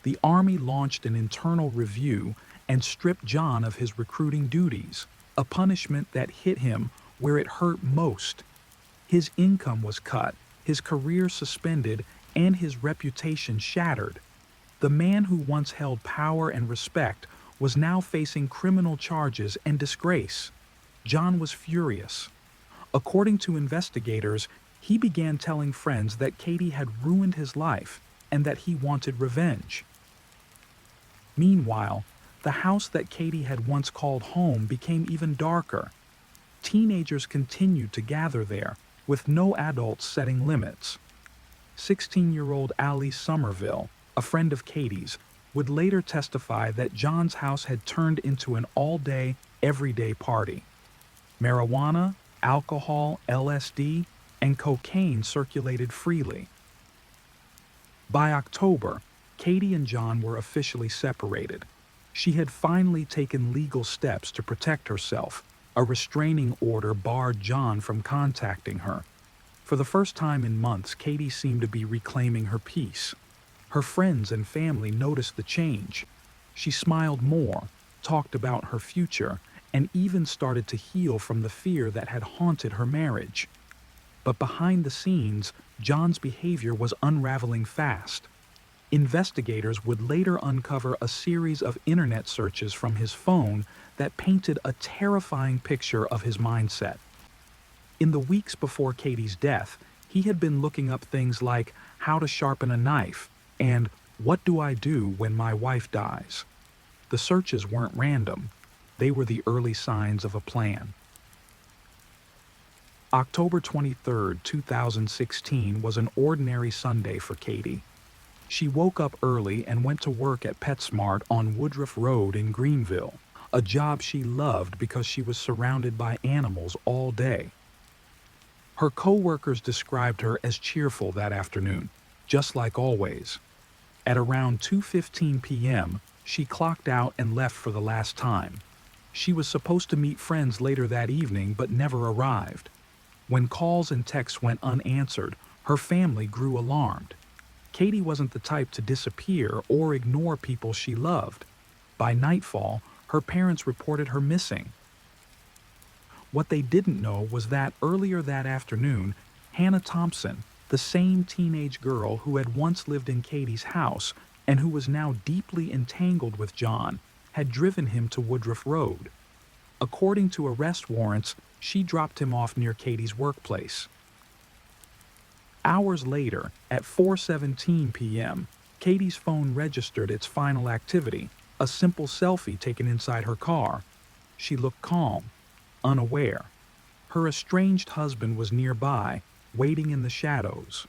The Army launched an internal review and stripped John of his recruiting duties, a punishment that hit him where it hurt most. His income was cut, his career suspended, and his reputation shattered. The man who once held power and respect was now facing criminal charges and disgrace. John was furious. According to investigators, he began telling friends that Katie had ruined his life and that he wanted revenge. Meanwhile, the house that Katie had once called home became even darker. Teenagers continued to gather there, with no adults setting limits. 16-year-old Allie Somerville, a friend of Katie's, would later testify that John's house had turned into an all-day, everyday party. Marijuana, alcohol, LSD, and cocaine circulated freely. By October, Katie and John were officially separated. She had finally taken legal steps to protect herself. A restraining order barred John from contacting her. For the first time in months, Katie seemed to be reclaiming her peace. Her friends and family noticed the change. She smiled more, talked about her future, and even started to heal from the fear that had haunted her marriage. But behind the scenes, John's behavior was unraveling fast. Investigators would later uncover a series of internet searches from his phone that painted a terrifying picture of his mindset. In the weeks before Katie's death, he had been looking up things like how to sharpen a knife and what do I do when my wife dies. The searches weren't random. They were the early signs of a plan. October 23, 2016 was an ordinary Sunday for Katie. She woke up early and went to work at PetSmart on Woodruff Road in Greenville, a job she loved because she was surrounded by animals all day. Her co-workers described her as cheerful that afternoon, just like always. At around 2:15 p.m., she clocked out and left for the last time. She was supposed to meet friends later that evening but never arrived. When calls and texts went unanswered, her family grew alarmed. Katie wasn't the type to disappear or ignore people she loved. By nightfall, her parents reported her missing. What they didn't know was that earlier that afternoon, Hannah Thompson, the same teenage girl who had once lived in Katie's house and who was now deeply entangled with John, had driven him to Woodruff Road. According to arrest warrants, she dropped him off near Katie's workplace. Hours later, at 4:17 p.m., Katie's phone registered its final activity, a simple selfie taken inside her car. She looked calm, unaware. Her estranged husband was nearby, waiting in the shadows.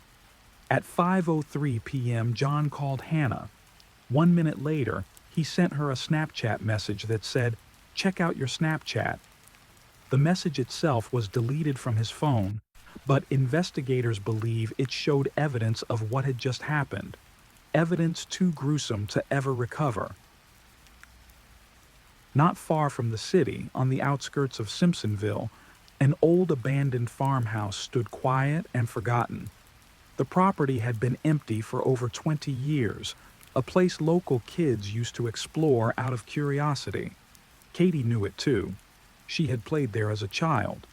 At 5:03 p.m., John called Hannah. 1 minute later, he sent her a Snapchat message that said, "Check out your Snapchat." The message itself was deleted from his phone, but investigators believe it showed evidence of what had just happened. evidence too gruesome to ever recover. Not far from the city, on the outskirts of Simpsonville, an old abandoned farmhouse stood quiet and forgotten. The property had been empty for over 20 years, a place local kids used to explore out of curiosity. Katie knew it too. She had played there as a child.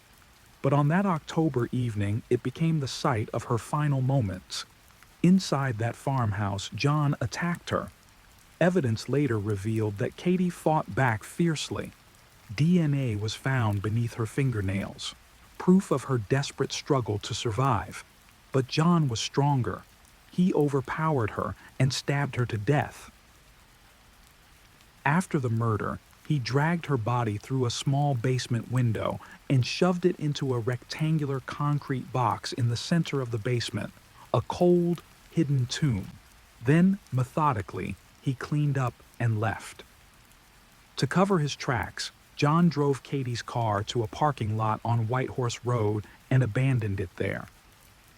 But on that October evening, it became the site of her final moments. Inside that farmhouse, John attacked her. Evidence later revealed that Katie fought back fiercely. DNA was found beneath her fingernails, proof of her desperate struggle to survive. But John was stronger. He overpowered her and stabbed her to death. After the murder, he dragged her body through a small basement window and shoved it into a rectangular concrete box in the center of the basement, a cold, hidden tomb. Then, methodically, he cleaned up and left. To cover his tracks, John drove Katie's car to a parking lot on Whitehorse Road and abandoned it there.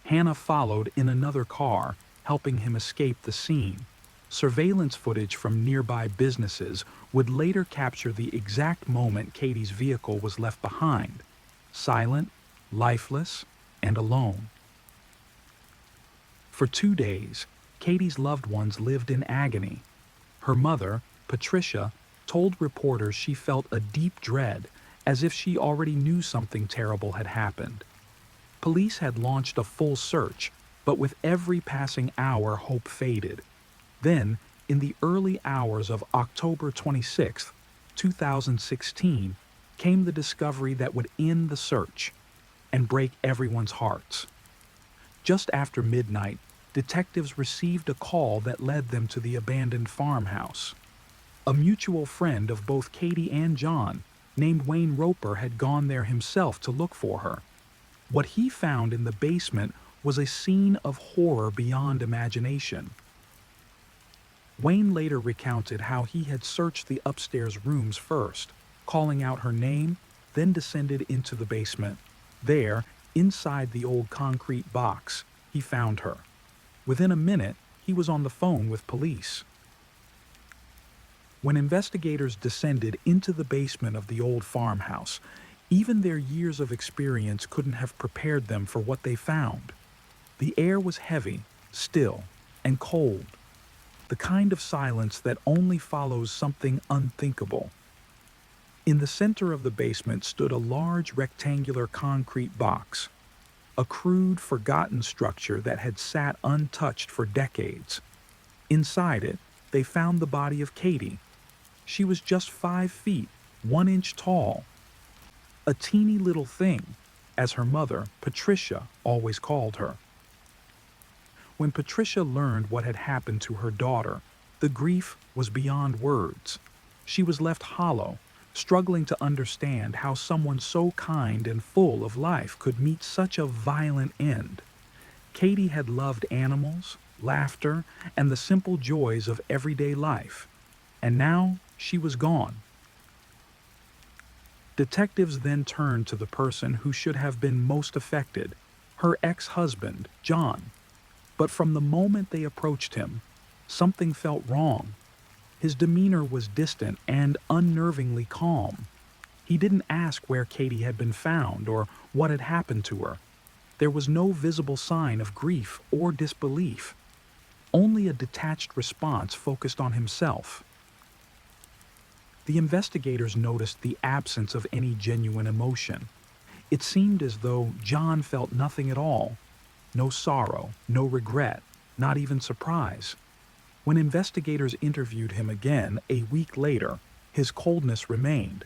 Hannah followed in another car, helping him escape the scene. Surveillance footage from nearby businesses would later capture the exact moment Katie's vehicle was left behind, silent, lifeless, and alone. For 2 days, Katie's loved ones lived in agony. Her mother, Patricia, told reporters she felt a deep dread, as if she already knew something terrible had happened. Police had launched a full search, but with every passing hour, hope faded. Then, in the early hours of October 26, 2016, came the discovery that would end the search and break everyone's hearts. Just after midnight, detectives received a call that led them to the abandoned farmhouse. A mutual friend of both Katie and John, named Wayne Roper, had gone there himself to look for her. What he found in the basement was a scene of horror beyond imagination. Wayne later recounted how he had searched the upstairs rooms first, calling out her name, then descended into the basement. There, inside the old concrete box, he found her. Within a minute, he was on the phone with police. When investigators descended into the basement of the old farmhouse, even their years of experience couldn't have prepared them for what they found. The air was heavy, still, and cold. The kind of silence that only follows something unthinkable. In the center of the basement stood a large rectangular concrete box, a crude, forgotten structure that had sat untouched for decades. Inside it, they found the body of Katie. She was just 5 feet, 1 inch tall. A teeny little thing, as her mother, Patricia, always called her. When Patricia learned what had happened to her daughter, the grief was beyond words. She was left hollow, struggling to understand how someone so kind and full of life could meet such a violent end. Katie had loved animals, laughter, and the simple joys of everyday life. And now she was gone. Detectives then turned to the person who should have been most affected, her ex-husband, John. But from the moment they approached him, something felt wrong. His demeanor was distant and unnervingly calm. He didn't ask where Katie had been found or what had happened to her. There was no visible sign of grief or disbelief, only a detached response focused on himself. The investigators noticed the absence of any genuine emotion. It seemed as though John felt nothing at all. No sorrow, no regret, not even surprise. When investigators interviewed him again a week later, his coldness remained.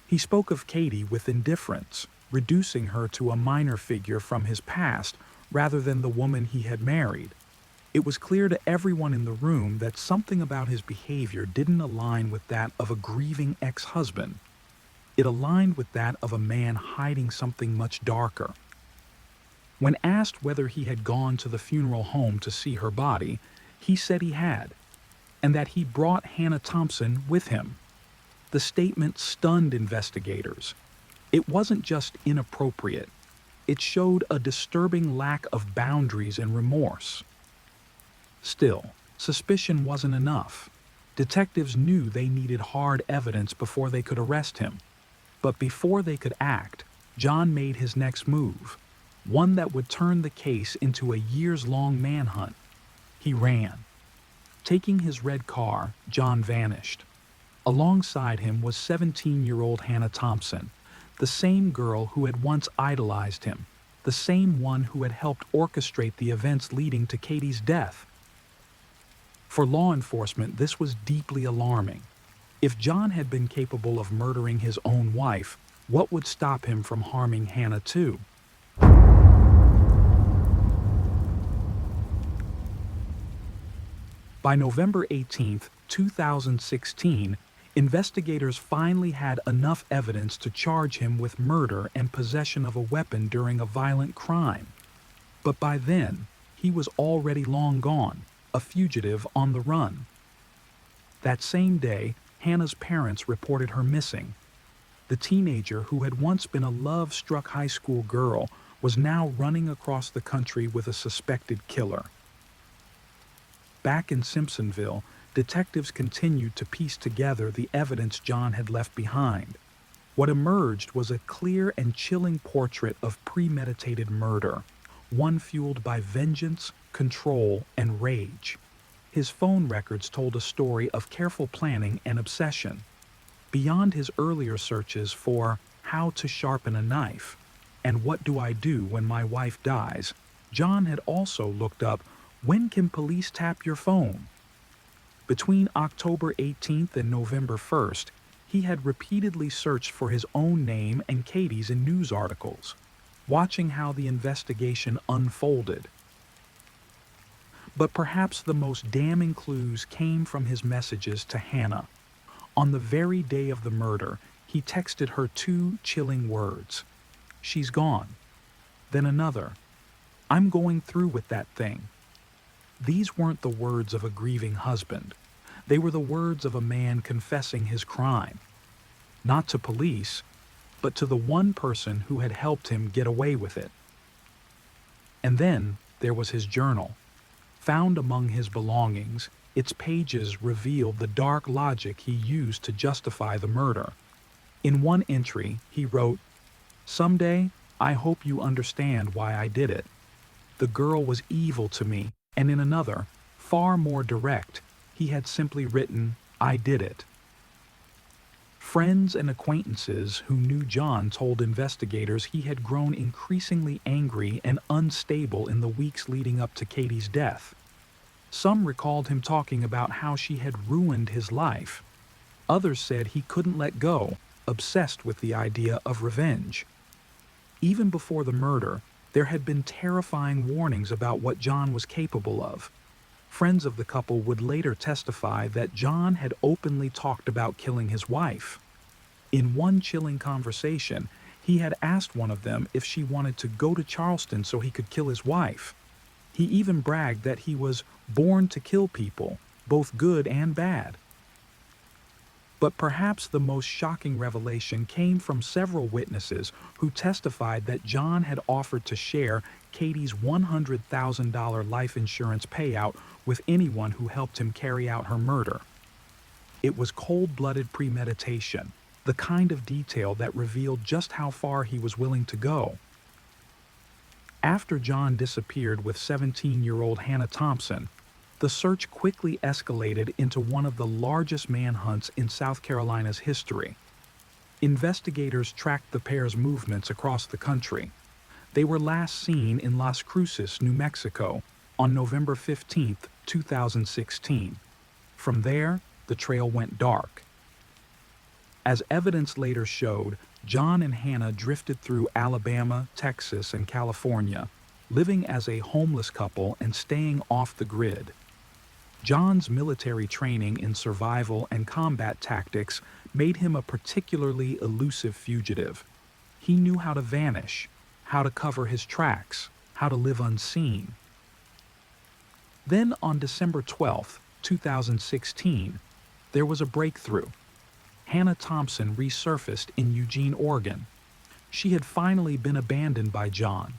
He spoke of Katie with indifference, reducing her to a minor figure from his past rather than the woman he had married. It was clear to everyone in the room that something about his behavior didn't align with that of a grieving ex-husband. It aligned with that of a man hiding something much darker. When asked whether he had gone to the funeral home to see her body, he said he had, and that he brought Hannah Thompson with him. The statement stunned investigators. It wasn't just inappropriate. It showed a disturbing lack of boundaries and remorse. Still, Suspicion wasn't enough. Detectives knew they needed hard evidence before they could arrest him. But before they could act, John made his next move, one that would turn the case into a years-long manhunt. He ran. Taking his red car, John vanished. Alongside him was 17-year-old Hannah Thompson, the same girl who had once idolized him, the same one who had helped orchestrate the events leading to Katie's death. For law enforcement, this was deeply alarming. If John had been capable of murdering his own wife, what would stop him from harming Hannah too? By November 18, 2016, investigators finally had enough evidence to charge him with murder and possession of a weapon during a violent crime. But by then, he was already long gone, a fugitive on the run. That same day, Hannah's parents reported her missing. The teenager who had once been a love-struck high school girl was now running across the country with a suspected killer. Back in Simpsonville, detectives continued to piece together the evidence John had left behind. What emerged was a clear and chilling portrait of premeditated murder, one fueled by vengeance, control, and rage. His phone records told a story of careful planning and obsession. Beyond his earlier searches for how to sharpen a knife and what do I do when my wife dies, John had also looked up when can police tap your phone? Between October 18th and November 1st, he had repeatedly searched for his own name and Katie's in news articles, watching how the investigation unfolded. But perhaps the most damning clues came from his messages to Hannah. On the very day of the murder, he texted her two chilling words. "She's gone." Then another, "I'm going through with that thing." These weren't the words of a grieving husband. They were the words of a man confessing his crime. Not to police, but to the one person who had helped him get away with it. And then there was his journal. Found among his belongings, its pages revealed the dark logic he used to justify the murder. In one entry, he wrote, "Someday, I hope you understand why I did it. The girl was evil to me," and in another, far more direct, he had simply written, "I did it." Friends and acquaintances who knew John told investigators he had grown increasingly angry and unstable in the weeks leading up to Katie's death. Some recalled him talking about how she had ruined his life. Others said he couldn't let go, obsessed with the idea of revenge. Even before the murder, there had been terrifying warnings about what John was capable of. Friends of the couple would later testify that John had openly talked about killing his wife. In one chilling conversation, he had asked one of them if she wanted to go to Charleston so he could kill his wife. He even bragged that he was born to kill people, both good and bad. But perhaps the most shocking revelation came from several witnesses who testified that John had offered to share Katie's $100,000 life insurance payout with anyone who helped him carry out her murder. It was cold-blooded premeditation, the kind of detail that revealed just how far he was willing to go. After John disappeared with 17-year-old Hannah Thompson, the search quickly escalated into one of the largest manhunts in South Carolina's history. Investigators tracked the pair's movements across the country. They were last seen in Las Cruces, New Mexico, on November 15, 2016. From there, the trail went dark. As evidence later showed, John and Hannah drifted through Alabama, Texas, and California, living as a homeless couple and staying off the grid. John's military training in survival and combat tactics made him a particularly elusive fugitive. He knew how to vanish, how to cover his tracks, how to live unseen. Then on December 12, 2016, there was a breakthrough. Hannah Thompson resurfaced in Eugene, Oregon. She had finally been abandoned by John.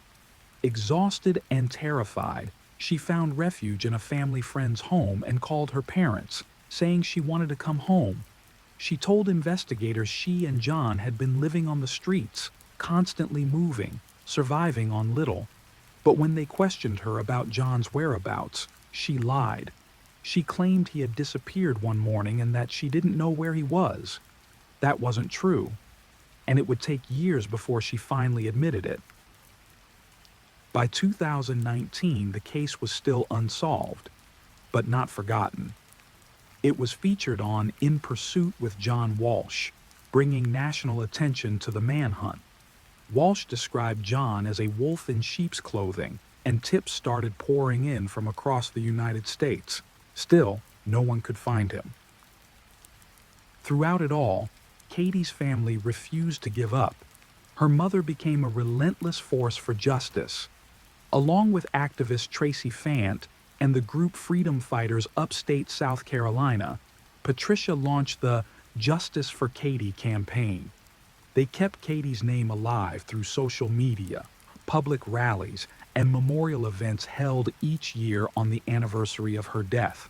Exhausted and terrified, She found refuge in a family friend's home and called her parents, saying she wanted to come home. She told investigators she and John had been living on the streets, constantly moving, surviving on little. But when they questioned her about John's whereabouts, she lied. She claimed he had disappeared one morning and that she didn't know where he was. That wasn't true, and it would take years before she finally admitted it. By 2019, the case was still unsolved, but not forgotten. It was featured on In Pursuit with John Walsh, bringing national attention to the manhunt. Walsh described John as a wolf in sheep's clothing, and tips started pouring in from across the United States. Still, no one could find him. Throughout it all, Katie's family refused to give up. Her mother became a relentless force for justice. Along with activist Tracy Fant and the group Freedom Fighters Upstate South Carolina, Patricia launched the Justice for Katie campaign. They kept Katie's name alive through social media, public rallies, and memorial events held each year on the anniversary of her death.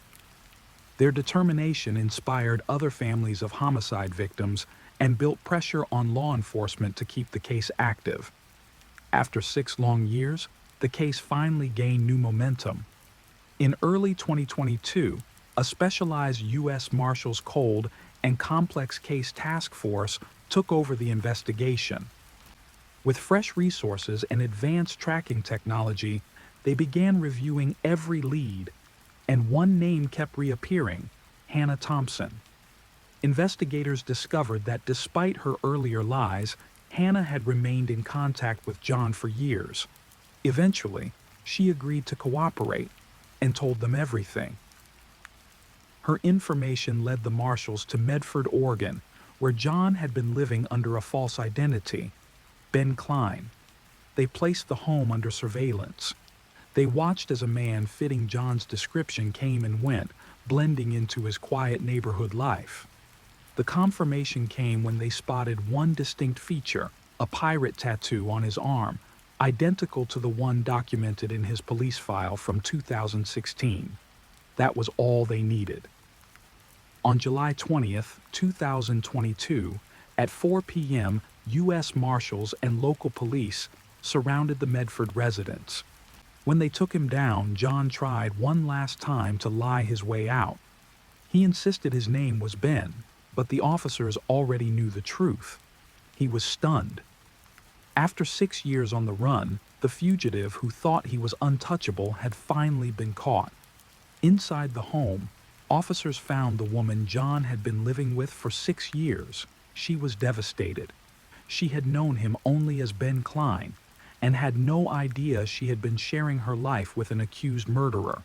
Their determination inspired other families of homicide victims and built pressure on law enforcement to keep the case active. After 6 long years, the case finally gained new momentum. In early 2022, a specialized U.S. Marshals Cold and Complex Case Task Force took over the investigation. With fresh resources and advanced tracking technology, they began reviewing every lead, and one name kept reappearing: Hannah Thompson. Investigators discovered that despite her earlier lies, Hannah had remained in contact with John for years. Eventually, she agreed to cooperate and told them everything. Her information led the marshals to Medford, Oregon, where John had been living under a false identity, Ben Klein. They placed the home under surveillance. They watched as a man fitting John's description came and went, blending into his quiet neighborhood life. The confirmation came when they spotted one distinct feature: a pirate tattoo on his arm, identical to the one documented in his police file from 2016. That was all they needed. On July 20th, 2022, at 4 p.m., U.S. Marshals and local police surrounded the Medford residence. When they took him down, John tried one last time to lie his way out. He insisted his name was Ben, but the officers already knew the truth. He was stunned. After 6 years on the run, the fugitive who thought he was untouchable had finally been caught. Inside the home, officers found the woman John had been living with for 6 years. She was devastated. She had known him only as Ben Klein and had no idea she had been sharing her life with an accused murderer.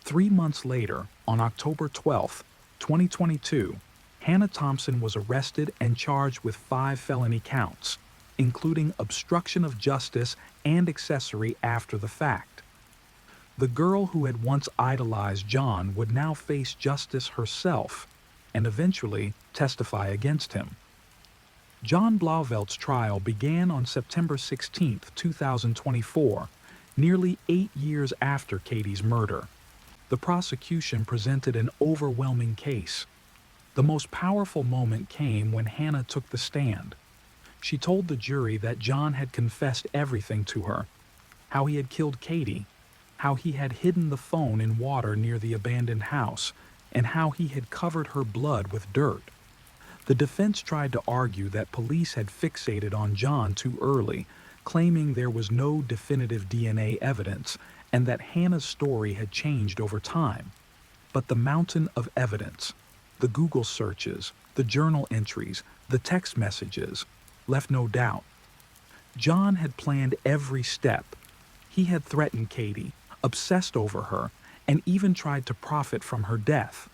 3 months later, on October 12, 2022, Hannah Thompson was arrested and charged with 5 felony counts, including obstruction of justice and accessory after the fact. The girl who had once idolized John would now face justice herself and eventually testify against him. John Blauvelt's trial began on September 16, 2024, nearly 8 years after Katie's murder. The prosecution presented an overwhelming case. The most powerful moment came when Hannah took the stand. She told the jury that John had confessed everything to her: how he had killed Katie, how he had hidden the phone in water near the abandoned house, and how he had covered her blood with dirt. The defense tried to argue that police had fixated on John too early, claiming there was no definitive DNA evidence and that Hannah's story had changed over time. But the mountain of evidence, the Google searches, the journal entries, the text messages, left no doubt. John had planned every step. He had threatened Katie, obsessed over her, and even tried to profit from her death.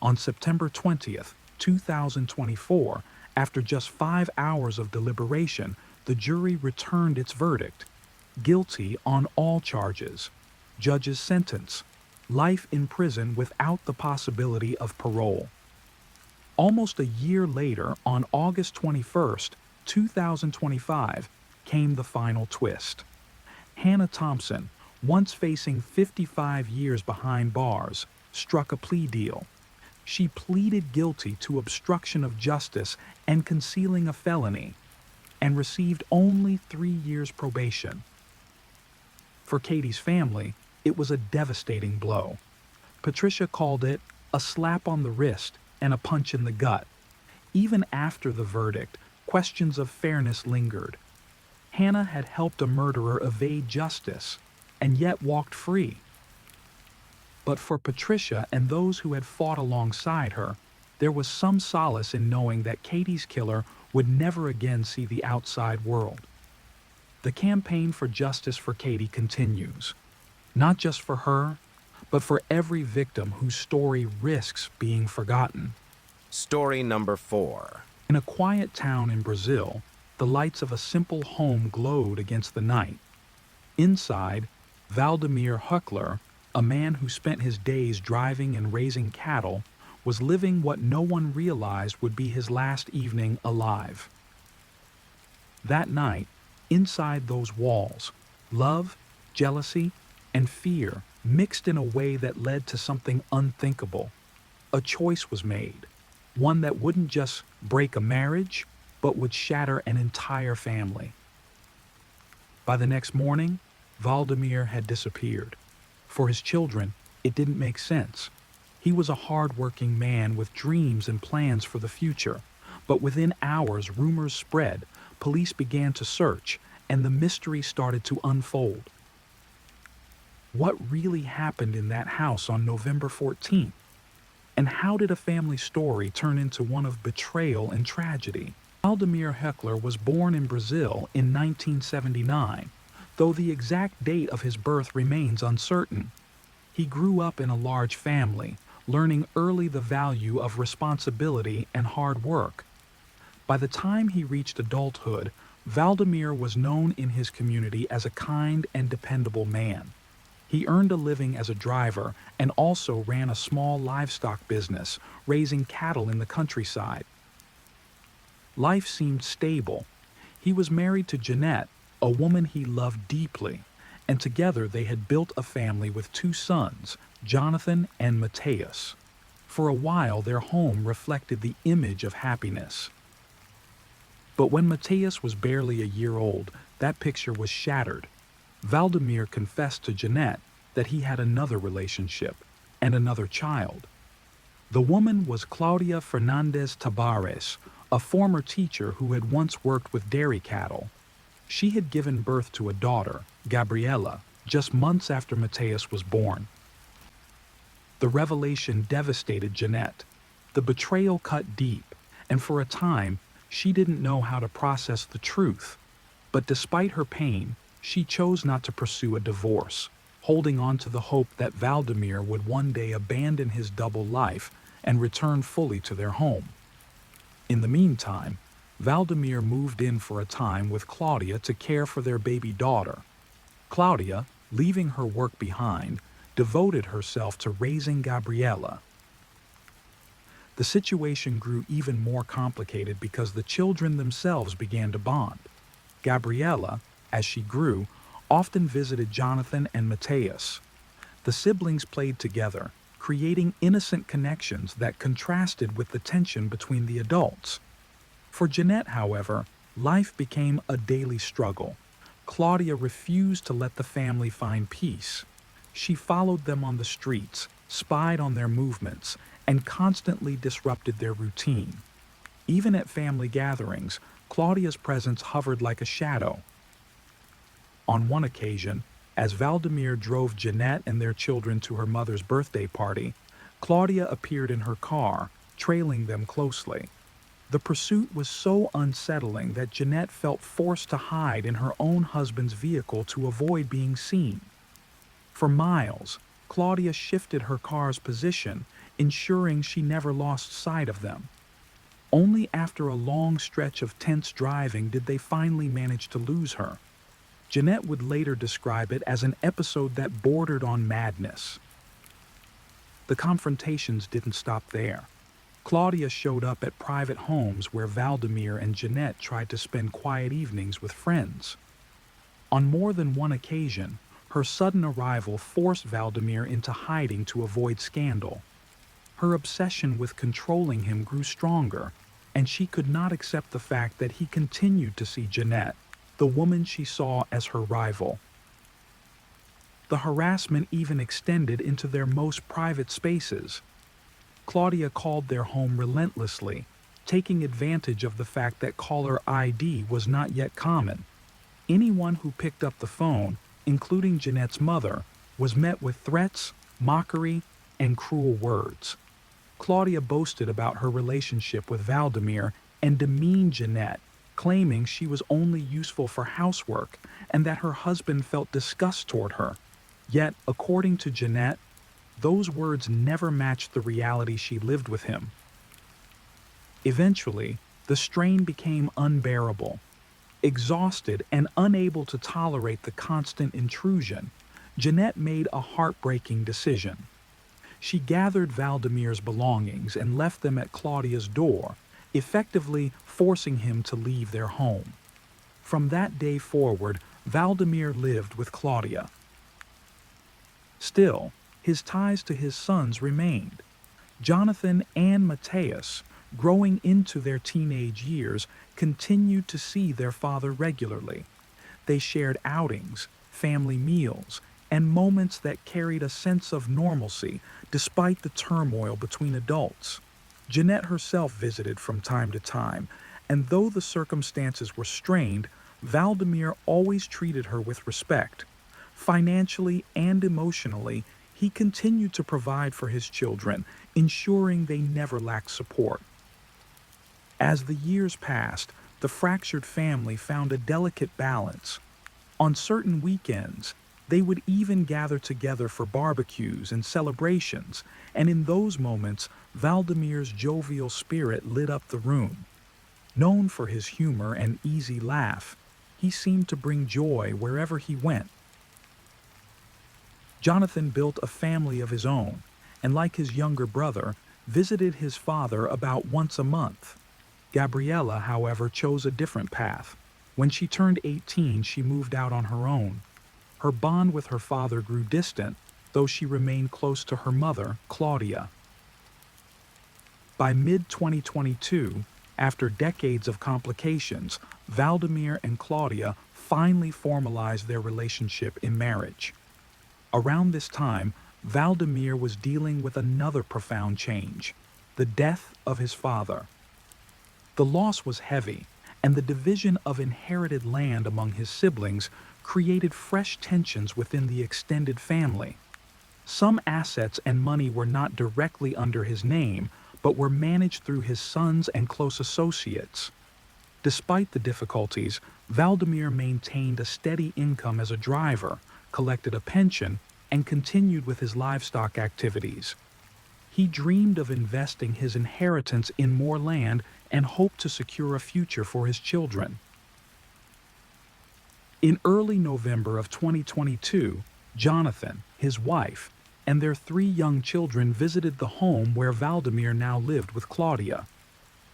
On September 20th, 2024, after just 5 hours of deliberation, the jury returned its verdict: guilty on all charges. Judge's sentence: life in prison without the possibility of parole. Almost a year later, on August 21st, 2025, came the final twist. Hannah Thompson, once facing 55 years behind bars, struck a plea deal. She pleaded guilty to obstruction of justice and concealing a felony, and received only 3 years probation. For Katie's family, it was a devastating blow. Patricia called it a slap on the wrist and a punch in the gut. Even after the verdict, questions of fairness lingered. Hannah had helped a murderer evade justice, and yet walked free. But for Patricia and those who had fought alongside her, there was some solace in knowing that Katie's killer would never again see the outside world. The campaign for justice for Katie continues, not just for her, but for every victim whose story risks being forgotten. Story number 4. In a quiet town in Brazil, the lights of a simple home glowed against the night. Inside, Valdemir Huckler, a man who spent his days driving and raising cattle, was living what no one realized would be his last evening alive. That night, inside those walls, love, jealousy, and fear mixed in a way that led to something unthinkable. A choice was made, one that wouldn't just break a marriage, but would shatter an entire family. By the next morning, Valdemir had disappeared. For his children, it didn't make sense. He was a hard-working man with dreams and plans for the future, but within hours rumors spread, police began to search, and the mystery started to unfold. What really happened in that house on November 14th? And how did a family story turn into one of betrayal and tragedy? Valdemir Heckler was born in Brazil in 1979, though the exact date of his birth remains uncertain. He grew up in a large family, learning early the value of responsibility and hard work. By the time he reached adulthood, Valdemir was known in his community as a kind and dependable man. He earned a living as a driver and also ran a small livestock business, raising cattle in the countryside. Life seemed stable. He was married to Jeanette, a woman he loved deeply, and together they had built a family with 2 sons, Jonathan and Mateus. For a while, their home reflected the image of happiness. But when Mateus was barely a year old, that picture was shattered. Valdemir confessed to Jeanette that he had another relationship and another child. The woman was Claudia Fernandez Tabares, a former teacher who had once worked with dairy cattle. She had given birth to a daughter, Gabriela, just months after Mateus was born. The revelation devastated Jeanette. The betrayal cut deep, and for a time, she didn't know how to process the truth. But despite her pain, she chose not to pursue a divorce, holding on to the hope that Valdemir would one day abandon his double life and return fully to their home. In the meantime, Valdemir moved in for a time with Claudia to care for their baby daughter. Claudia, leaving her work behind, devoted herself to raising Gabriela. The situation grew even more complicated because the children themselves began to bond. Gabriela, as she grew, often visited Jonathan and Mateus. The siblings played together, creating innocent connections that contrasted with the tension between the adults. For Jeanette, however, life became a daily struggle. Claudia refused to let the family find peace. She followed them on the streets, spied on their movements, and constantly disrupted their routine. Even at family gatherings, Claudia's presence hovered like a shadow. On one occasion, as Valdemir drove Jeanette and their children to her mother's birthday party, Claudia appeared in her car, trailing them closely. The pursuit was so unsettling that Jeanette felt forced to hide in her own husband's vehicle to avoid being seen. For miles, Claudia shifted her car's position, ensuring she never lost sight of them. Only after a long stretch of tense driving did they finally manage to lose her. Jeanette would later describe it as an episode that bordered on madness. The confrontations didn't stop there. Claudia showed up at private homes where Valdemir and Jeanette tried to spend quiet evenings with friends. On more than one occasion, her sudden arrival forced Valdemir into hiding to avoid scandal. Her obsession with controlling him grew stronger, and she could not accept the fact that he continued to see Jeanette, the woman she saw as her rival. The harassment even extended into their most private spaces. Claudia called their home relentlessly, taking advantage of the fact that caller ID was not yet common. Anyone who picked up the phone, including Jeanette's mother, was met with threats, mockery, and cruel words. Claudia boasted about her relationship with Valdemir and demeaned Jeanette, claiming she was only useful for housework and that her husband felt disgust toward her. Yet, according to Jeanette, those words never matched the reality she lived with him. Eventually, the strain became unbearable. Exhausted and unable to tolerate the constant intrusion, Jeanette made a heartbreaking decision. She gathered Valdemir's belongings and left them at Claudia's door, effectively forcing him to leave their home. From that day forward, Valdemir lived with Claudia. Still, his ties to his sons remained. Jonathan and Mateus, growing into their teenage years, continued to see their father regularly. They shared outings, family meals, and moments that carried a sense of normalcy despite the turmoil between adults. Jeanette herself visited from time to time, and though the circumstances were strained, Valdemir always treated her with respect. Financially and emotionally, he continued to provide for his children, ensuring they never lacked support. As the years passed, the fractured family found a delicate balance. On certain weekends, they would even gather together for barbecues and celebrations, and in those moments, Valdemir's jovial spirit lit up the room. Known for his humor and easy laugh, he seemed to bring joy wherever he went. Jonathan built a family of his own, and like his younger brother, visited his father about once a month. Gabriella, however, chose a different path. When she turned 18, she moved out on her own. Her bond with her father grew distant, though she remained close to her mother, Claudia. By mid-2022, after decades of complications, Valdemir and Claudia finally formalized their relationship in marriage. Around this time, Valdemir was dealing with another profound change: the death of his father. The loss was heavy, and the division of inherited land among his siblings created fresh tensions within the extended family. Some assets and money were not directly under his name, but were managed through his sons and close associates. Despite the difficulties, Valdemir maintained a steady income as a driver, collected a pension, and continued with his livestock activities. He dreamed of investing his inheritance in more land and hoped to secure a future for his children. In early November of 2022, Jonathan, his wife, and their 3 young children visited the home where Valdemir now lived with Claudia.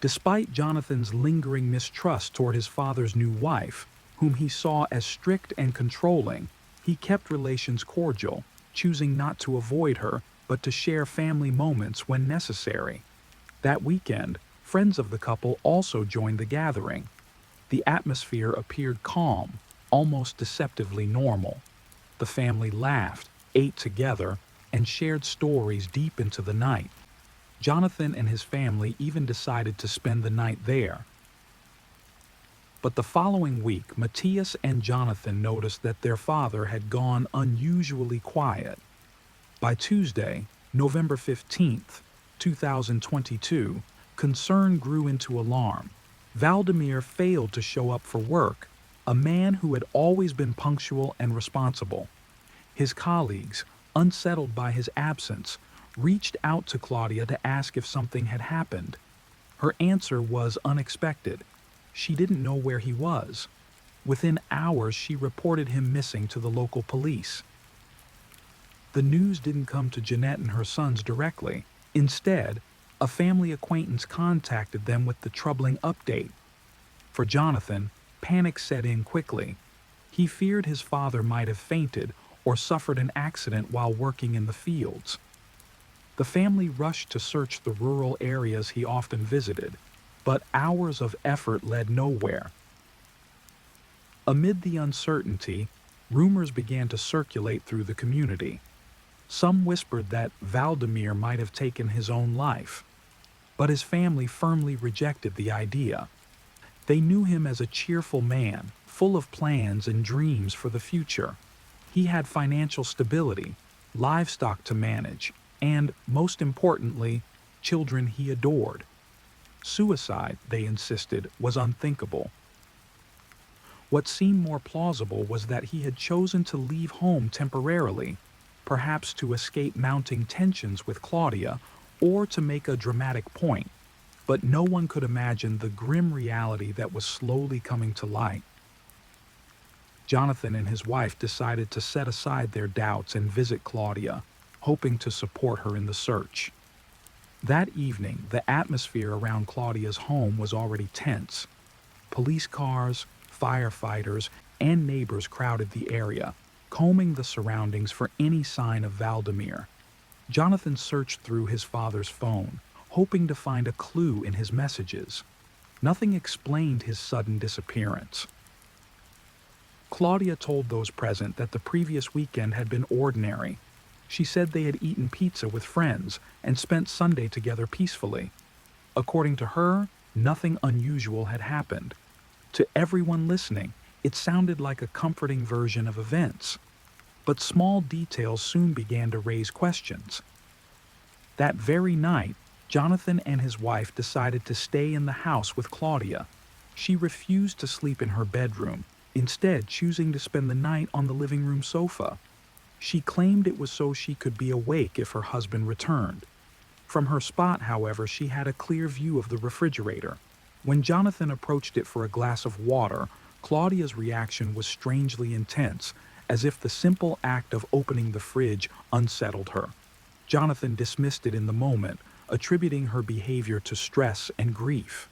Despite Jonathan's lingering mistrust toward his father's new wife, whom he saw as strict and controlling, he kept relations cordial, choosing not to avoid her, but to share family moments when necessary. That weekend, friends of the couple also joined the gathering. The atmosphere appeared calm, almost deceptively normal. The family laughed, ate together, and shared stories deep into the night. Jonathan and his family even decided to spend the night there. But the following week, Matthias and Jonathan noticed that their father had gone unusually quiet. By Tuesday, November 15th, 2022, concern grew into alarm. Valdemir failed to show up for work, a man who had always been punctual and responsible. His colleagues, unsettled by his absence, reached out to Claudia to ask if something had happened. Her answer was unexpected. She didn't know where he was. Within hours, she reported him missing to the local police. The news didn't come to Jeanette and her sons directly. Instead, a family acquaintance contacted them with the troubling update. For Jonathan, panic set in quickly. He feared his father might have fainted or suffered an accident while working in the fields. The family rushed to search the rural areas he often visited, but hours of effort led nowhere. Amid the uncertainty, rumors began to circulate through the community. Some whispered that Valdemir might have taken his own life, but his family firmly rejected the idea. They knew him as a cheerful man, full of plans and dreams for the future. He had financial stability, livestock to manage, and, most importantly, children he adored. Suicide, they insisted, was unthinkable. What seemed more plausible was that he had chosen to leave home temporarily, perhaps to escape mounting tensions with Claudia or to make a dramatic point, but no one could imagine the grim reality that was slowly coming to light. Jonathan and his wife decided to set aside their doubts and visit Claudia, hoping to support her in the search. That evening, the atmosphere around Claudia's home was already tense. Police cars, firefighters, and neighbors crowded the area, combing the surroundings for any sign of Valdemir. Jonathan searched through his father's phone, hoping to find a clue in his messages. Nothing explained his sudden disappearance. Claudia told those present that the previous weekend had been ordinary. She said they had eaten pizza with friends and spent Sunday together peacefully. According to her, nothing unusual had happened. To everyone listening, it sounded like a comforting version of events. But small details soon began to raise questions. That very night, Jonathan and his wife decided to stay in the house with Claudia. She refused to sleep in her bedroom, instead choosing to spend the night on the living room sofa. She claimed it was so she could be awake if her husband returned. From her spot, however, she had a clear view of the refrigerator. When Jonathan approached it for a glass of water, Claudia's reaction was strangely intense, as if the simple act of opening the fridge unsettled her. Jonathan dismissed it in the moment, attributing her behavior to stress and grief.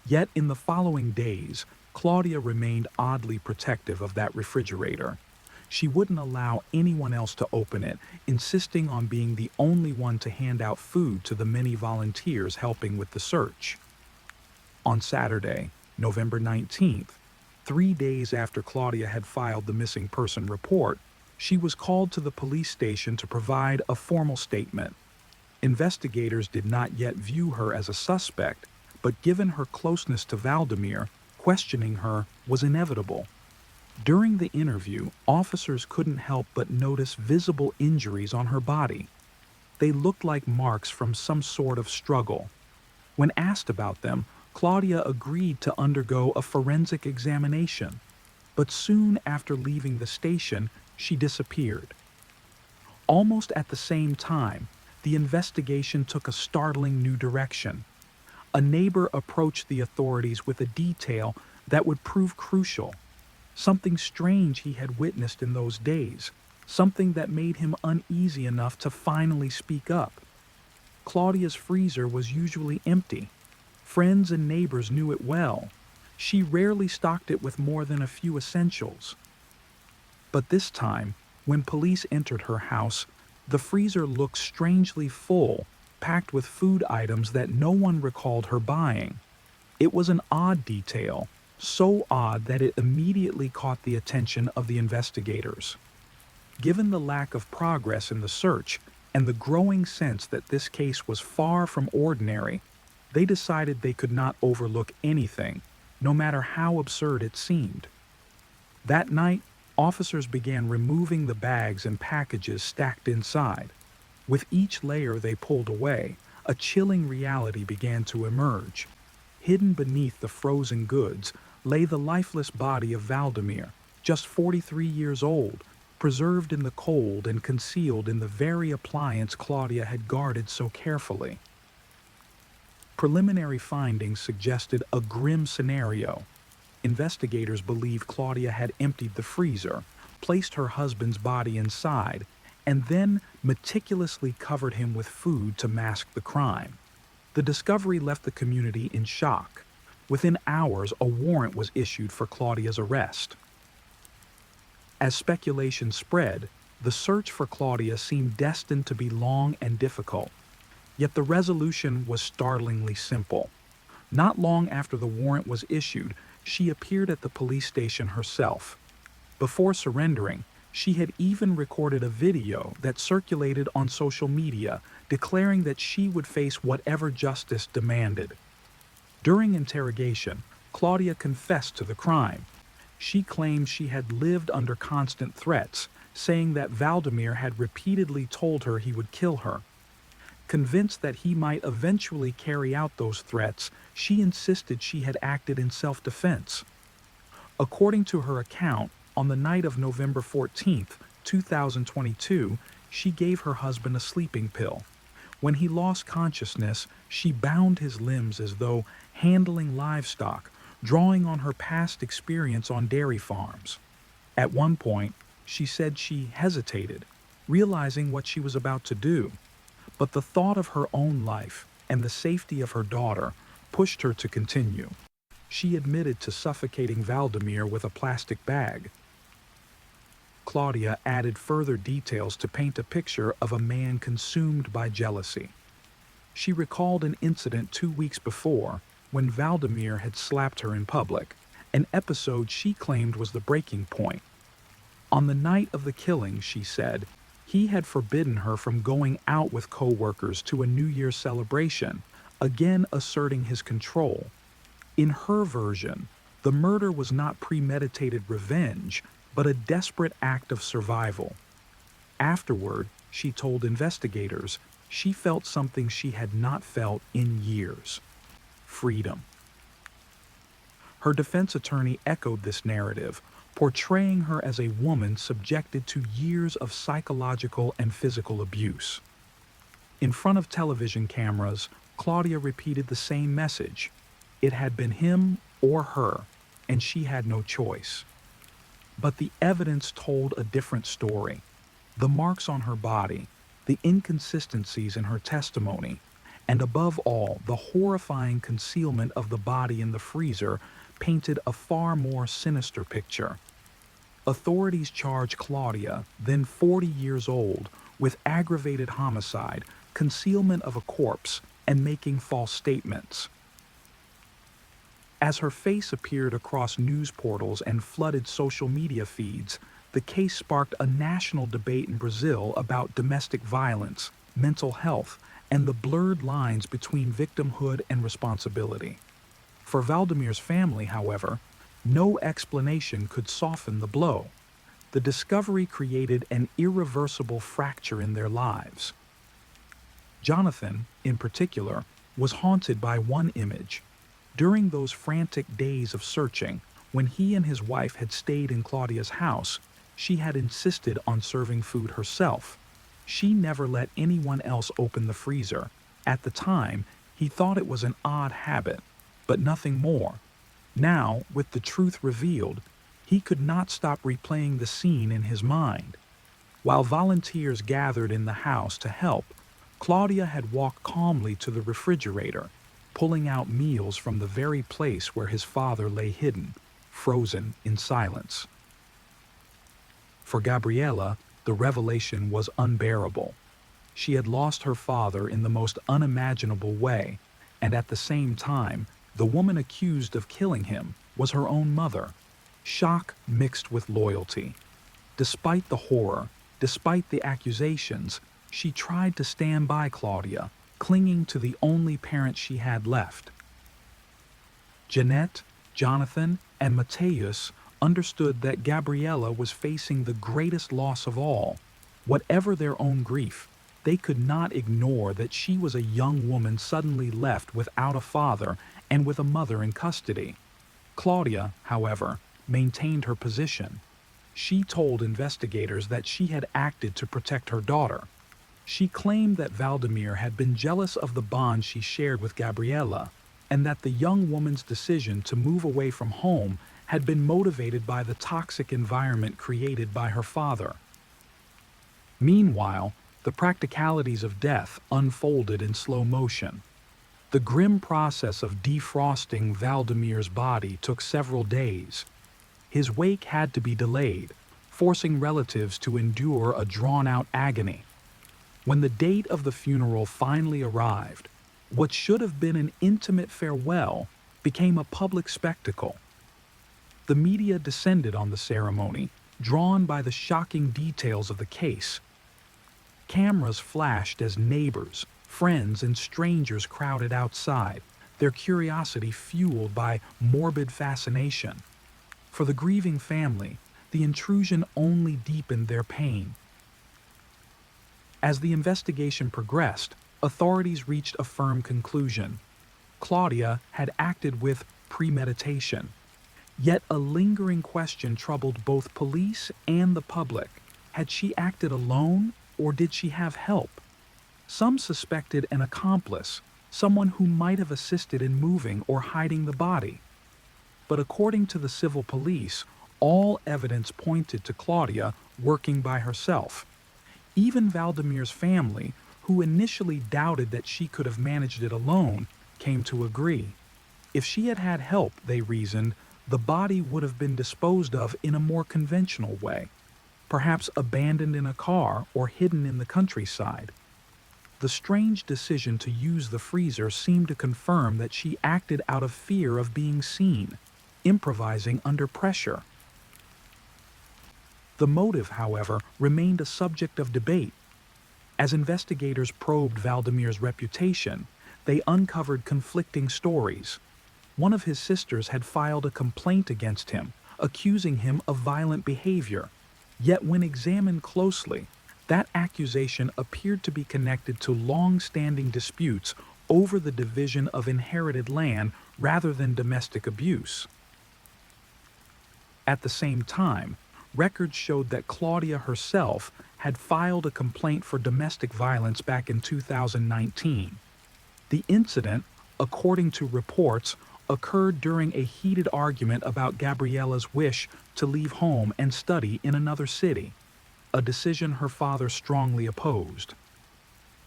Yet in the following days, Claudia remained oddly protective of that refrigerator. She wouldn't allow anyone else to open it, insisting on being the only one to hand out food to the many volunteers helping with the search. On Saturday, November 19th, 3 days after Claudia had filed the missing person report, she was called to the police station to provide a formal statement. Investigators did not yet view her as a suspect, but given her closeness to Valdemir, questioning her was inevitable. During the interview, officers couldn't help but notice visible injuries on her body. They looked like marks from some sort of struggle. When asked about them, Claudia agreed to undergo a forensic examination, but soon after leaving the station, she disappeared. Almost at the same time, the investigation took a startling new direction. A neighbor approached the authorities with a detail that would prove crucial. Something strange he had witnessed in those days, something that made him uneasy enough to finally speak up. Claudia's freezer was usually empty. Friends and neighbors knew it well. She rarely stocked it with more than a few essentials. But this time, when police entered her house, the freezer looked strangely full, packed with food items that no one recalled her buying. It was an odd detail, so odd that it immediately caught the attention of the investigators. Given the lack of progress in the search and the growing sense that this case was far from ordinary, they decided they could not overlook anything, no matter how absurd it seemed. That night, officers began removing the bags and packages stacked inside. With each layer they pulled away, a chilling reality began to emerge. Hidden beneath the frozen goods lay the lifeless body of Valdemir, just 43 years old, preserved in the cold and concealed in the very appliance Claudia had guarded so carefully. Preliminary findings suggested a grim scenario. Investigators believed Claudia had emptied the freezer, placed her husband's body inside, and then meticulously covered him with food to mask the crime. The discovery left the community in shock. Within hours, a warrant was issued for Claudia's arrest. As speculation spread, the search for Claudia seemed destined to be long and difficult. Yet the resolution was startlingly simple. Not long after the warrant was issued, she appeared at the police station herself. Before surrendering, she had even recorded a video that circulated on social media declaring that she would face whatever justice demanded. During interrogation, Claudia confessed to the crime. She claimed she had lived under constant threats, saying that Valdemir had repeatedly told her he would kill her. Convinced that he might eventually carry out those threats, she insisted she had acted in self-defense. According to her account, on the night of November 14th, 2022, she gave her husband a sleeping pill. When he lost consciousness, she bound his limbs as though handling livestock, drawing on her past experience on dairy farms. At one point, she said she hesitated, realizing what she was about to do. But the thought of her own life and the safety of her daughter pushed her to continue. She admitted to suffocating Valdemir with a plastic bag. Claudia added further details to paint a picture of a man consumed by jealousy. She recalled an incident 2 weeks before when Valdemir had slapped her in public, an episode she claimed was the breaking point. On the night of the killing, she said, he had forbidden her from going out with co-workers to a New Year's celebration, again asserting his control. In her version, the murder was not premeditated revenge, but a desperate act of survival. Afterward, she told investigators, she felt something she had not felt in years: freedom. Her defense attorney echoed this narrative, portraying her as a woman subjected to years of psychological and physical abuse. In front of television cameras, Claudia repeated the same message. It had been him or her, and she had no choice. But the evidence told a different story. The marks on her body, the inconsistencies in her testimony, and above all, the horrifying concealment of the body in the freezer painted a far more sinister picture. Authorities charged Claudia, then 40 years old, with aggravated homicide, concealment of a corpse, and making false statements. As her face appeared across news portals and flooded social media feeds, the case sparked a national debate in Brazil about domestic violence, mental health, and the blurred lines between victimhood and responsibility. For Valdemir's family, however, no explanation could soften the blow. The discovery created an irreversible fracture in their lives. Jonathan, in particular, was haunted by one image. During those frantic days of searching, when he and his wife had stayed in Claudia's house, she had insisted on serving food herself. She never let anyone else open the freezer. At the time, he thought it was an odd habit, but nothing more. Now, with the truth revealed, he could not stop replaying the scene in his mind. While volunteers gathered in the house to help, Claudia had walked calmly to the refrigerator, pulling out meals from the very place where his father lay hidden, frozen in silence. For Gabriela, the revelation was unbearable. She had lost her father in the most unimaginable way, and at the same time, the woman accused of killing him was her own mother. Shock mixed with loyalty. Despite the horror, despite the accusations, she tried to stand by Claudia, clinging to the only parent she had left. Jeanette, Jonathan, and Mateus understood that Gabriela was facing the greatest loss of all. Whatever their own grief, they could not ignore that she was a young woman suddenly left without a father and with a mother in custody. Claudia, however, maintained her position. She told investigators that she had acted to protect her daughter. She claimed that Valdemir had been jealous of the bond she shared with Gabriela, and that the young woman's decision to move away from home had been motivated by the toxic environment created by her father. Meanwhile, the practicalities of death unfolded in slow motion. The grim process of defrosting Valdemir's body took several days. His wake had to be delayed, forcing relatives to endure a drawn-out agony. When the date of the funeral finally arrived, what should have been an intimate farewell became a public spectacle. The media descended on the ceremony, drawn by the shocking details of the case. Cameras flashed as neighbors, friends, and strangers crowded outside, their curiosity fueled by morbid fascination. For the grieving family, the intrusion only deepened their pain. As the investigation progressed, authorities reached a firm conclusion. Claudia had acted with premeditation. Yet a lingering question troubled both police and the public. Had she acted alone, or did she have help? Some suspected an accomplice, someone who might have assisted in moving or hiding the body. But according to the civil police, all evidence pointed to Claudia working by herself. Even Valdemir's family, who initially doubted that she could have managed it alone, came to agree. If she had had help, they reasoned, the body would have been disposed of in a more conventional way, perhaps abandoned in a car or hidden in the countryside. The strange decision to use the freezer seemed to confirm that she acted out of fear of being seen, improvising under pressure. The motive, however, remained a subject of debate. As investigators probed Valdemir's reputation, they uncovered conflicting stories. One of his sisters had filed a complaint against him, accusing him of violent behavior. Yet when examined closely, that accusation appeared to be connected to long-standing disputes over the division of inherited land rather than domestic abuse. At the same time, records showed that Claudia herself had filed a complaint for domestic violence back in 2019. The incident, according to reports, occurred during a heated argument about Gabriella's wish to leave home and study in another city, a decision her father strongly opposed.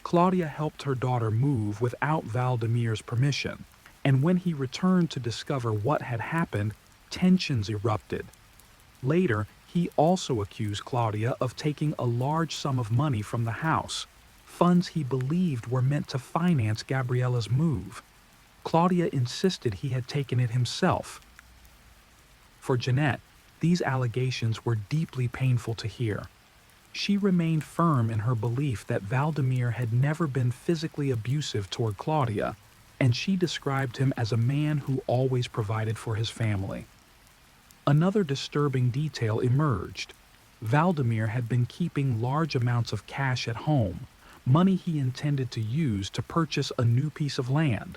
Claudia helped her daughter move without Valdemir's permission, and when he returned to discover what had happened, tensions erupted. Later, he also accused Claudia of taking a large sum of money from the house, funds he believed were meant to finance Gabriella's move. Claudia insisted he had taken it himself. For Jeanette, these allegations were deeply painful to hear. She remained firm in her belief that Valdemir had never been physically abusive toward Claudia, and she described him as a man who always provided for his family. Another disturbing detail emerged. Valdemir had been keeping large amounts of cash at home, money he intended to use to purchase a new piece of land.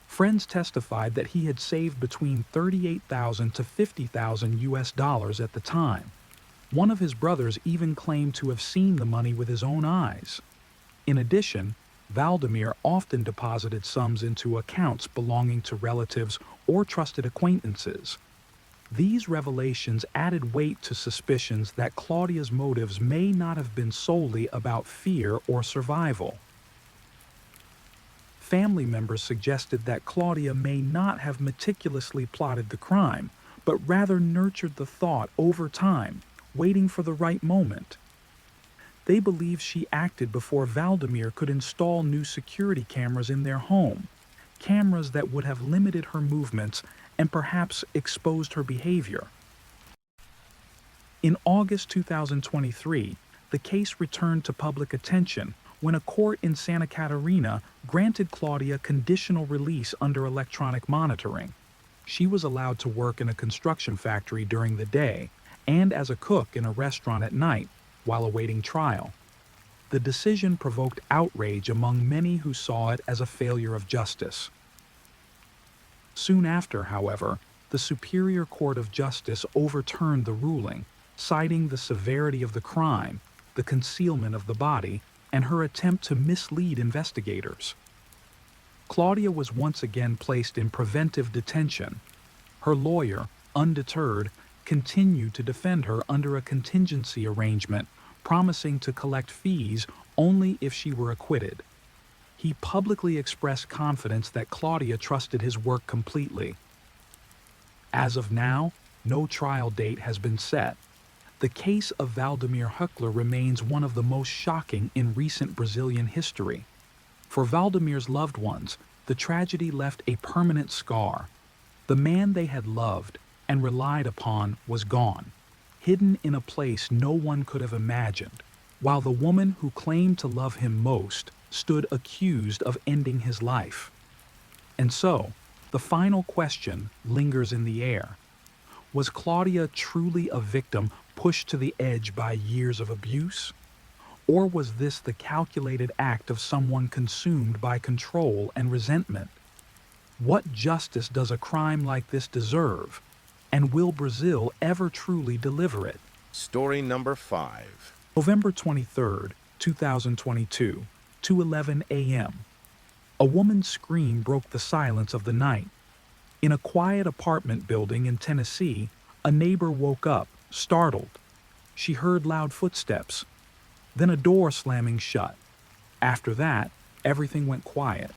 Friends testified that he had saved between $38,000 to $50,000 at the time. One of his brothers even claimed to have seen the money with his own eyes. In addition, Valdemir often deposited sums into accounts belonging to relatives or trusted acquaintances. These revelations added weight to suspicions that Claudia's motives may not have been solely about fear or survival. Family members suggested that Claudia may not have meticulously plotted the crime, but rather nurtured the thought over time, waiting for the right moment. They believed she acted before Valdemir could install new security cameras in their home, cameras that would have limited her movements and perhaps exposed her behavior. In August 2023, the case returned to public attention when a court in Santa Catarina granted Claudia conditional release under electronic monitoring. She was allowed to work in a construction factory during the day and as a cook in a restaurant at night while awaiting trial. The decision provoked outrage among many who saw it as a failure of justice. Soon after, however, the Superior Court of Justice overturned the ruling, citing the severity of the crime, the concealment of the body, and her attempt to mislead investigators. Claudia was once again placed in preventive detention. Her lawyer, undeterred, continued to defend her under a contingency arrangement, promising to collect fees only if she were acquitted. He publicly expressed confidence that Claudia trusted his work completely. As of now, no trial date has been set. The case of Valdemir Huckler remains one of the most shocking in recent Brazilian history. For Valdemir's loved ones, the tragedy left a permanent scar. The man they had loved and relied upon was gone, hidden in a place no one could have imagined, while the woman who claimed to love him most stood accused of ending his life. And so, the final question lingers in the air. Was Claudia truly a victim pushed to the edge by years of abuse? Or was this the calculated act of someone consumed by control and resentment? What justice does a crime like this deserve? And will Brazil ever truly deliver it? Story number 5. November 23rd, 2022, 2:11 a.m. A woman's scream broke the silence of the night. In a quiet apartment building in Tennessee, a neighbor woke up, startled. She heard loud footsteps, then a door slamming shut. After that, everything went quiet.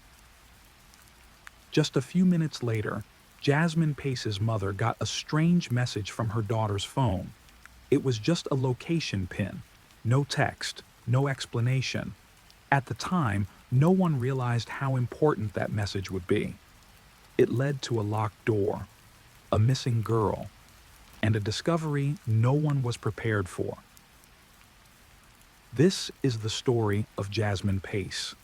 Just a few minutes later, Jasmine Pace's mother got a strange message from her daughter's phone. It was just a location pin. No text, no explanation. At the time, no one realized how important that message would be. It led to a locked door, a missing girl, and a discovery no one was prepared for. This is the story of Jasmine Pace,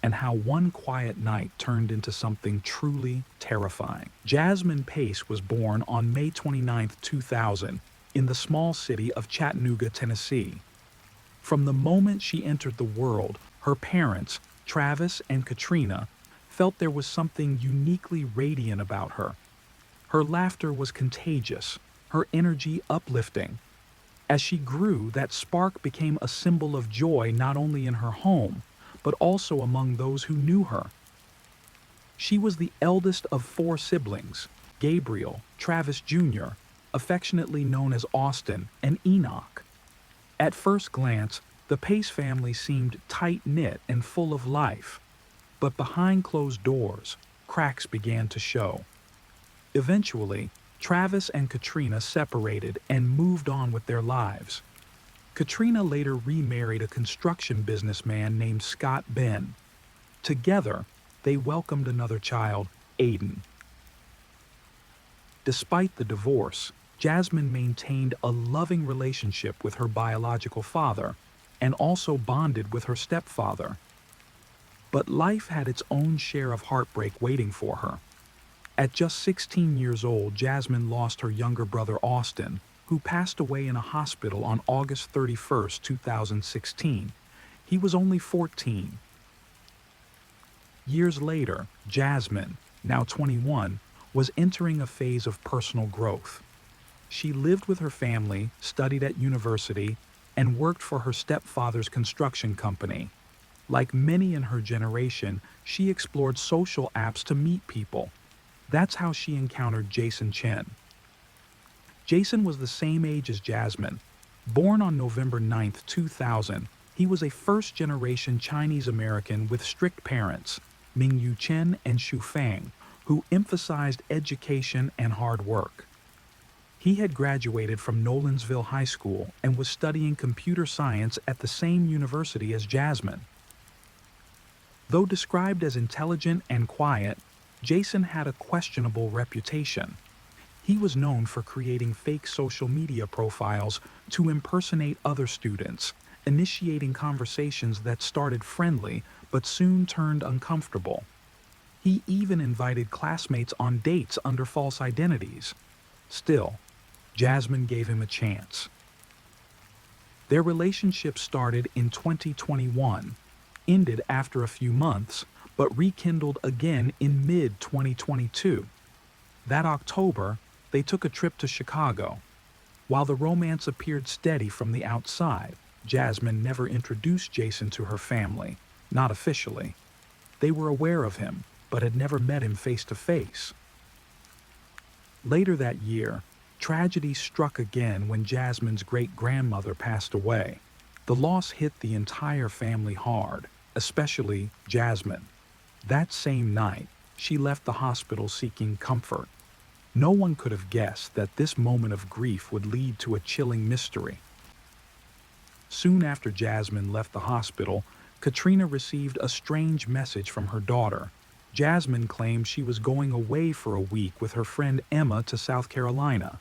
and how one quiet night turned into something truly terrifying. Jasmine Pace was born on May 29, 2000, in the small city of Chattanooga, Tennessee. From the moment she entered the world, her parents, Travis and Katrina, felt there was something uniquely radiant about her. Her laughter was contagious, her energy uplifting. As she grew, that spark became a symbol of joy not only in her home, but also among those who knew her. She was the eldest of 4 siblings, Gabriel, Travis Jr., affectionately known as Austin, and Enoch. At first glance, the Pace family seemed tight-knit and full of life, but behind closed doors, cracks began to show. Eventually, Travis and Katrina separated and moved on with their lives. Katrina later remarried a construction businessman named Scott Ben. Together, they welcomed another child, Aiden. Despite the divorce, Jasmine maintained a loving relationship with her biological father and also bonded with her stepfather. But life had its own share of heartbreak waiting for her. At just 16 years old, Jasmine lost her younger brother Austin, who passed away in a hospital on August 31, 2016. He was only 14. Years later, Jasmine, now 21, was entering a phase of personal growth. She lived with her family, studied at university, and worked for her stepfather's construction company. Like many in her generation, she explored social apps to meet people. That's how she encountered Jason Chen. Jason was the same age as Jasmine. Born on November 9, 2000, he was a first-generation Chinese-American with strict parents, Mingyu Chen and Shu Fang, who emphasized education and hard work. He had graduated from Nolensville High School and was studying computer science at the same university as Jasmine. Though described as intelligent and quiet, Jason had a questionable reputation. He was known for creating fake social media profiles to impersonate other students, initiating conversations that started friendly but soon turned uncomfortable. He even invited classmates on dates under false identities. Still, Jasmine gave him a chance. Their relationship started in 2021, ended after a few months, but rekindled again in mid-2022. That October, they took a trip to Chicago. While the romance appeared steady from the outside, Jasmine never introduced Jason to her family, not officially. They were aware of him, but had never met him face to face. Later that year, tragedy struck again when Jasmine's great-grandmother passed away. The loss hit the entire family hard, especially Jasmine. That same night, she left the hospital seeking comfort. No one could have guessed that this moment of grief would lead to a chilling mystery. Soon after Jasmine left the hospital, Katrina received a strange message from her daughter. Jasmine claimed she was going away for a week with her friend Emma to South Carolina.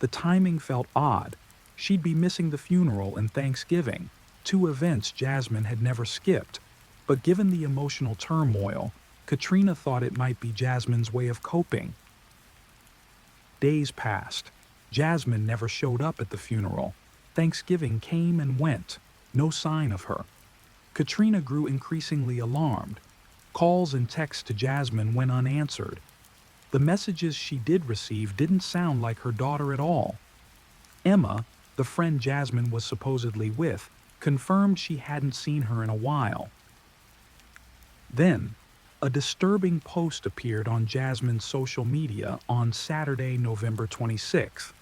The timing felt odd. She'd be missing the funeral and Thanksgiving, two events Jasmine had never skipped. But given the emotional turmoil, Katrina thought it might be Jasmine's way of coping. Days passed. Jasmine never showed up at the funeral. Thanksgiving came and went. No sign of her. Katrina grew increasingly alarmed. Calls and texts to Jasmine went unanswered. The messages she did receive didn't sound like her daughter at all. Emma, the friend Jasmine was supposedly with, confirmed she hadn't seen her in a while. Then, a disturbing post appeared on Jasmine's social media on Saturday, November 26th.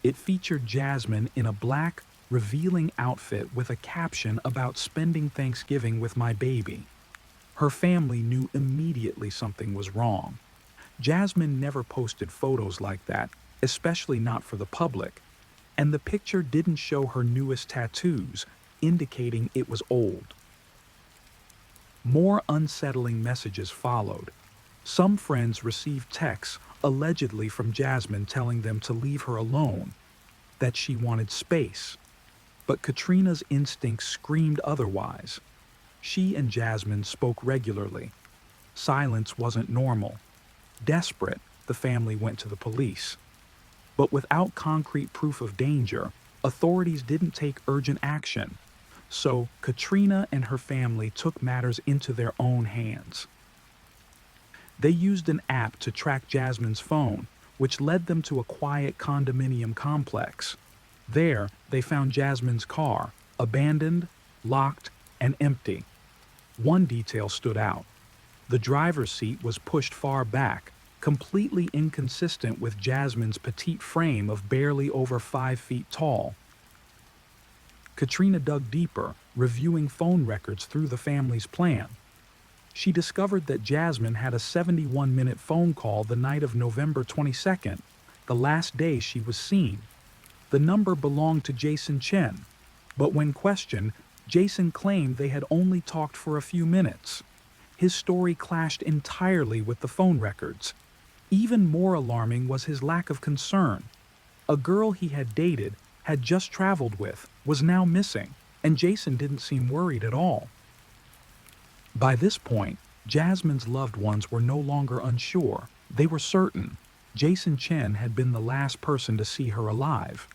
It featured Jasmine in a black, revealing outfit with a caption about spending Thanksgiving with my baby. Her family knew immediately something was wrong. Jasmine never posted photos like that, especially not for the public, and the picture didn't show her newest tattoos, indicating it was old. More unsettling messages followed. Some friends received texts, allegedly from Jasmine, telling them to leave her alone, that she wanted space. But Katrina's instincts screamed otherwise. She and Jasmine spoke regularly. Silence wasn't normal. Desperate, the family went to the police. But without concrete proof of danger, authorities didn't take urgent action. So Katrina and her family took matters into their own hands. They used an app to track Jasmine's phone, which led them to a quiet condominium complex. There, they found Jasmine's car, abandoned, locked, and empty. One detail stood out. The driver's seat was pushed far back, completely inconsistent with Jasmine's petite frame of barely over 5 feet tall. Katrina dug deeper, reviewing phone records through the family's plan. She discovered that Jasmine had a 71-minute phone call the night of November 22nd, the last day she was seen. The number belonged to Jason Chen, but when questioned, Jason claimed they had only talked for a few minutes. His story clashed entirely with the phone records. Even more alarming was his lack of concern. A girl he had dated, had just traveled with, was now missing, and Jason didn't seem worried at all. By this point, Jasmine's loved ones were no longer unsure. They were certain Jason Chen had been the last person to see her alive.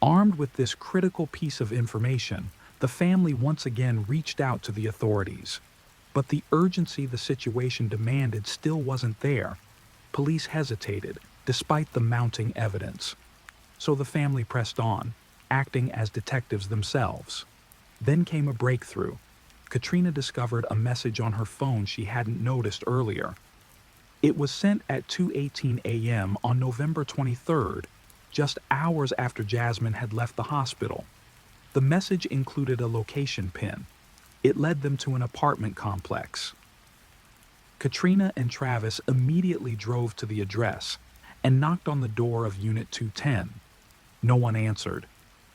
Armed with this critical piece of information, the family once again reached out to the authorities. But the urgency the situation demanded still wasn't there. Police hesitated, despite the mounting evidence. So the family pressed on, acting as detectives themselves. Then came a breakthrough. Katrina discovered a message on her phone she hadn't noticed earlier. It was sent at 2:18 a.m. on November 23rd, just hours after Jasmine had left the hospital. The message included a location pin. It led them to an apartment complex. Katrina and Travis immediately drove to the address and knocked on the door of Unit 210. No one answered.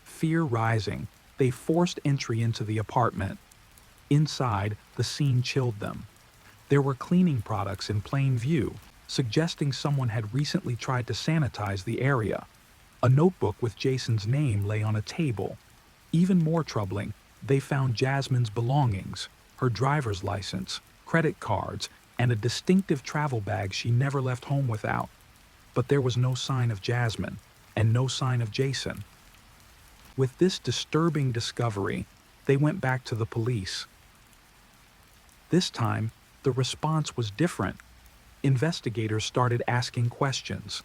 Fear rising, they forced entry into the apartment. Inside, the scene chilled them. There were cleaning products in plain view, suggesting someone had recently tried to sanitize the area. A notebook with Jason's name lay on a table. Even more troubling, they found Jasmine's belongings, her driver's license, credit cards, and a distinctive travel bag she never left home without. But there was no sign of Jasmine, and no sign of Jason. With this disturbing discovery, they went back to the police. This time, the response was different. Investigators started asking questions.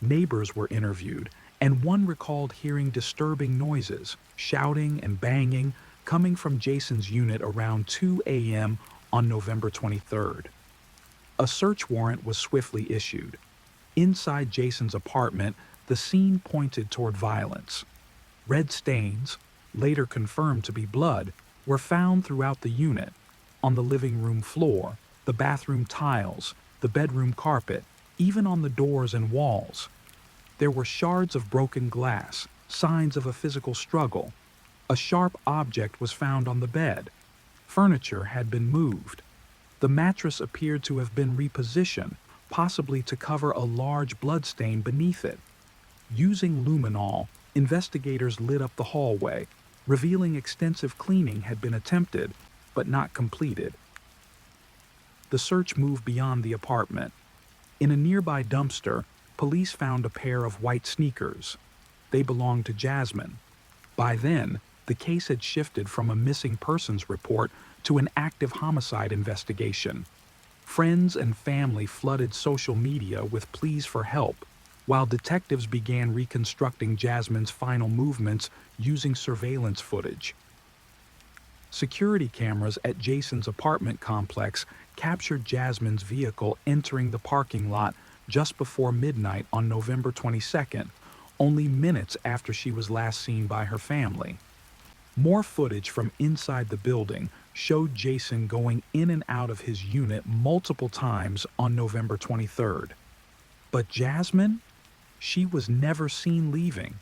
Neighbors were interviewed, and one recalled hearing disturbing noises, shouting and banging, coming from Jason's unit around 2 a.m. on November 23rd. A search warrant was swiftly issued. Inside Jason's apartment, the scene pointed toward violence. Red stains, later confirmed to be blood, were found throughout the unit, on the living room floor, the bathroom tiles, the bedroom carpet, even on the doors and walls. There were shards of broken glass, signs of a physical struggle. A sharp object was found on the bed. Furniture had been moved. The mattress appeared to have been repositioned, possibly to cover a large bloodstain beneath it. Using luminol, investigators lit up the hallway, revealing extensive cleaning had been attempted, but not completed. The search moved beyond the apartment. In a nearby dumpster, police found a pair of white sneakers. They belonged to Jasmine. By then, the case had shifted from a missing persons report to an active homicide investigation. Friends and family flooded social media with pleas for help, while detectives began reconstructing Jasmine's final movements using surveillance footage. Security cameras at Jason's apartment complex captured Jasmine's vehicle entering the parking lot just before midnight on November 22nd, only minutes after she was last seen by her family. More footage from inside the building showed Jason going in and out of his unit multiple times on November 23rd. But Jasmine? She was never seen leaving.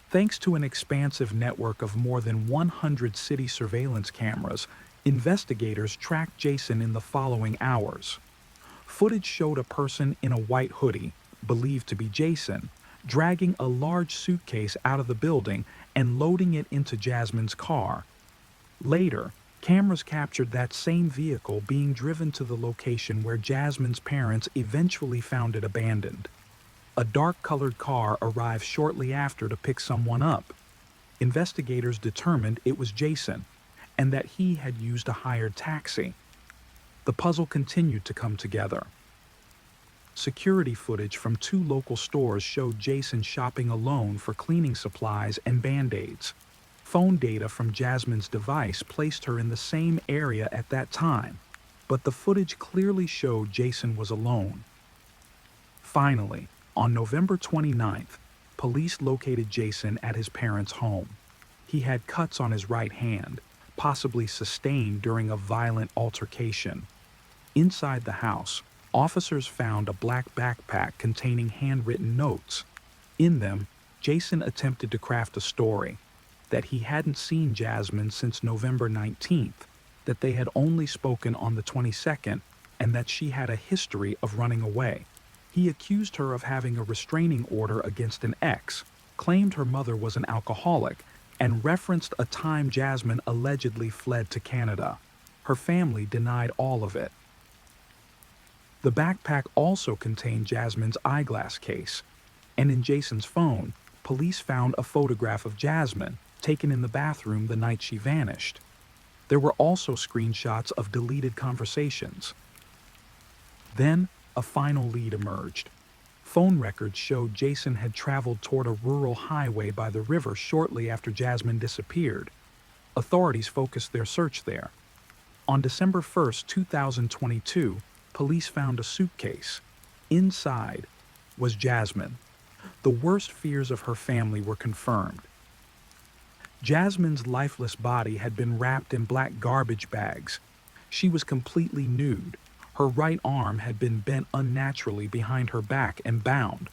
Thanks to an expansive network of more than 100 city surveillance cameras, investigators tracked Jason in the following hours. Footage showed a person in a white hoodie, believed to be Jason, dragging a large suitcase out of the building and loading it into Jasmine's car. Later, cameras captured that same vehicle being driven to the location where Jasmine's parents eventually found it abandoned. A dark-colored car arrived shortly after to pick someone up. Investigators determined it was Jason, and that he had used a hired taxi. The puzzle continued to come together. Security footage from 2 local stores showed Jason shopping alone for cleaning supplies and Band-Aids. Phone data from Jasmine's device placed her in the same area at that time, but the footage clearly showed Jason was alone. Finally, on November 29th, police located Jason at his parents' home. He had cuts on his right hand, possibly sustained during a violent altercation. Inside the house, officers found a black backpack containing handwritten notes. In them, Jason attempted to craft a story that he hadn't seen Jasmine since November 19th, that they had only spoken on the 22nd, and that she had a history of running away. He accused her of having a restraining order against an ex, claimed her mother was an alcoholic, and referenced a time Jasmine allegedly fled to Canada. Her family denied all of it. The backpack also contained Jasmine's eyeglass case, and in Jason's phone, police found a photograph of Jasmine taken in the bathroom the night she vanished. There were also screenshots of deleted conversations. Then, a final lead emerged. Phone records showed Jason had traveled toward a rural highway by the river shortly after Jasmine disappeared. Authorities focused their search there. On December 1st, 2022, police found a suitcase. Inside was Jasmine. The worst fears of her family were confirmed. Jasmine's lifeless body had been wrapped in black garbage bags. She was completely nude. Her right arm had been bent unnaturally behind her back and bound.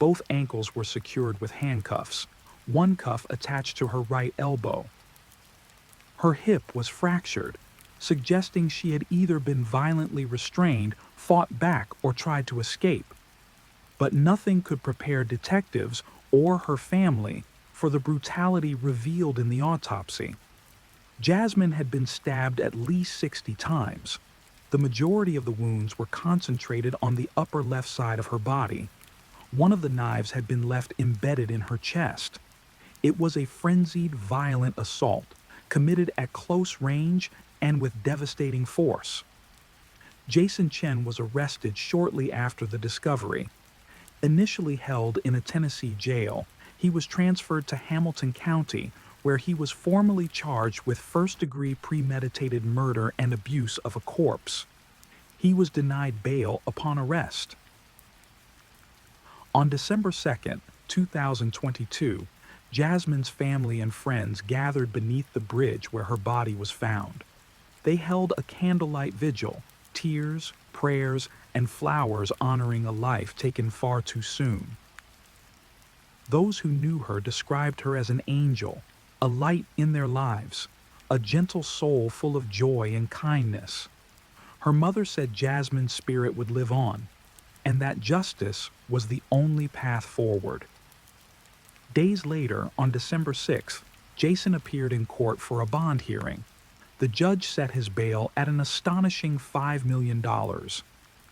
Both ankles were secured with handcuffs, one cuff attached to her right elbow. Her hip was fractured, suggesting she had either been violently restrained, fought back, or tried to escape. But nothing could prepare detectives or her family for the brutality revealed in the autopsy. Jasmine had been stabbed at least 60 times. The majority of the wounds were concentrated on the upper left side of her body. One of the knives had been left embedded in her chest. It was a frenzied, violent assault, committed at close range and with devastating force. Jason Chen was arrested shortly after the discovery. Initially held in a Tennessee jail, he was transferred to Hamilton County, where he was formally charged with first-degree premeditated murder and abuse of a corpse. He was denied bail upon arrest. On December 2nd, 2022, Jasmine's family and friends gathered beneath the bridge where her body was found. They held a candlelight vigil, tears, prayers, and flowers honoring a life taken far too soon. Those who knew her described her as an angel, a light in their lives, a gentle soul full of joy and kindness. Her mother said Jasmine's spirit would live on, and that justice was the only path forward. Days later, on December 6th, Jason appeared in court for a bond hearing. The judge set his bail at an astonishing $5 million.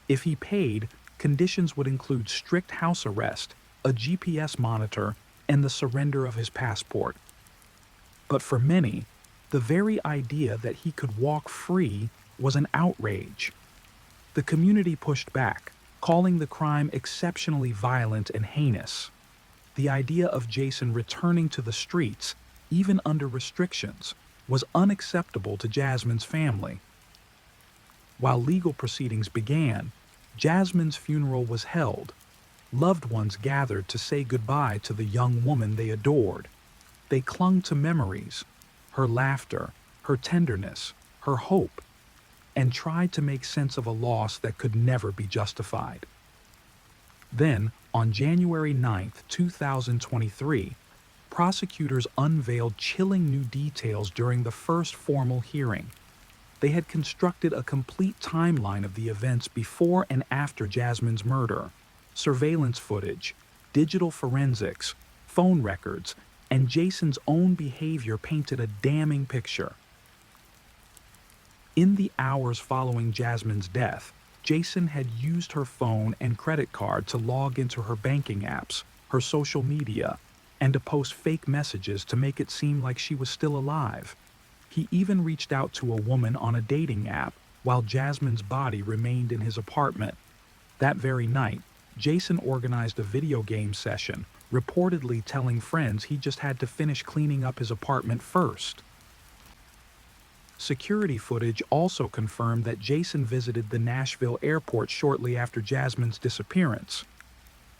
If he paid, conditions would include strict house arrest, a GPS monitor, and the surrender of his passport. But for many, the very idea that he could walk free was an outrage. The community pushed back, calling the crime exceptionally violent and heinous. The idea of Jason returning to the streets, even under restrictions, was unacceptable to Jasmine's family. While legal proceedings began, Jasmine's funeral was held. Loved ones gathered to say goodbye to the young woman they adored. They clung to memories, her laughter, her tenderness, her hope, and tried to make sense of a loss that could never be justified. Then, on January 9, 2023, prosecutors unveiled chilling new details during the first formal hearing. They had constructed a complete timeline of the events before and after Jasmine's murder: surveillance footage, digital forensics, phone records, and Jason's own behavior painted a damning picture. In the hours following Jasmine's death, Jason had used her phone and credit card to log into her banking apps, her social media, and to post fake messages to make it seem like she was still alive. He even reached out to a woman on a dating app while Jasmine's body remained in his apartment. That very night, Jason organized a video game session, reportedly telling friends he just had to finish cleaning up his apartment first. Security footage also confirmed that Jason visited the Nashville airport shortly after Jasmine's disappearance.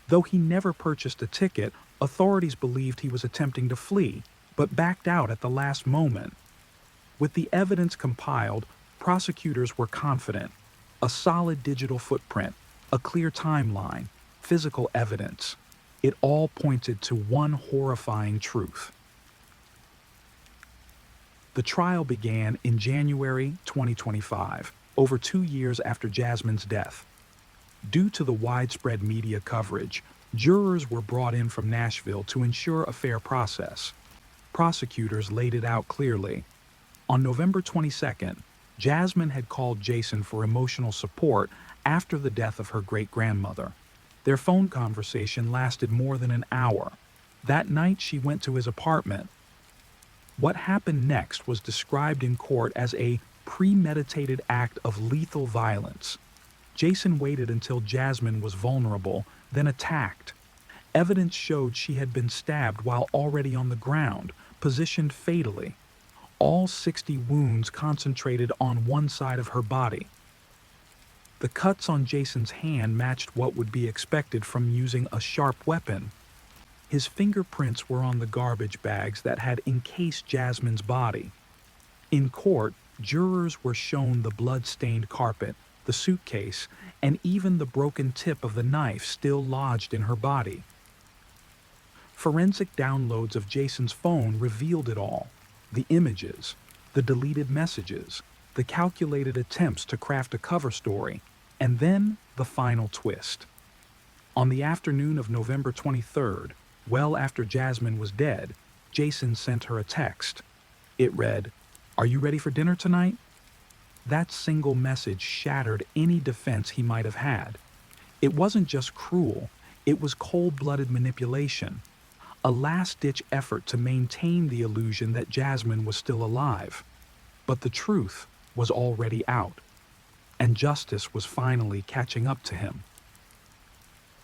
Though he never purchased a ticket, authorities believed he was attempting to flee, but backed out at the last moment. With the evidence compiled, prosecutors were confident: a solid digital footprint, a clear timeline, physical evidence. It all pointed to one horrifying truth. The trial began in January 2025, over 2 years after Jasmine's death. Due to the widespread media coverage, jurors were brought in from Nashville to ensure a fair process. Prosecutors laid it out clearly. On November 22nd, Jasmine had called Jason for emotional support after the death of her great-grandmother. Their phone conversation lasted more than an hour. That night, she went to his apartment. What happened next was described in court as a premeditated act of lethal violence. Jason waited until Jasmine was vulnerable, then attacked. Evidence showed she had been stabbed while already on the ground, positioned fatally. All 60 wounds concentrated on one side of her body. The cuts on Jason's hand matched what would be expected from using a sharp weapon. His fingerprints were on the garbage bags that had encased Jasmine's body. In court, jurors were shown the blood-stained carpet, the suitcase, and even the broken tip of the knife still lodged in her body. Forensic downloads of Jason's phone revealed it all: the images, the deleted messages, the calculated attempts to craft a cover story, and then the final twist. On the afternoon of November 23rd, well after Jasmine was dead, Jason sent her a text. It read, "Are you ready for dinner tonight?" That single message shattered any defense he might have had. It wasn't just cruel, it was cold-blooded manipulation, a last-ditch effort to maintain the illusion that Jasmine was still alive. But the truth was already out, and justice was finally catching up to him.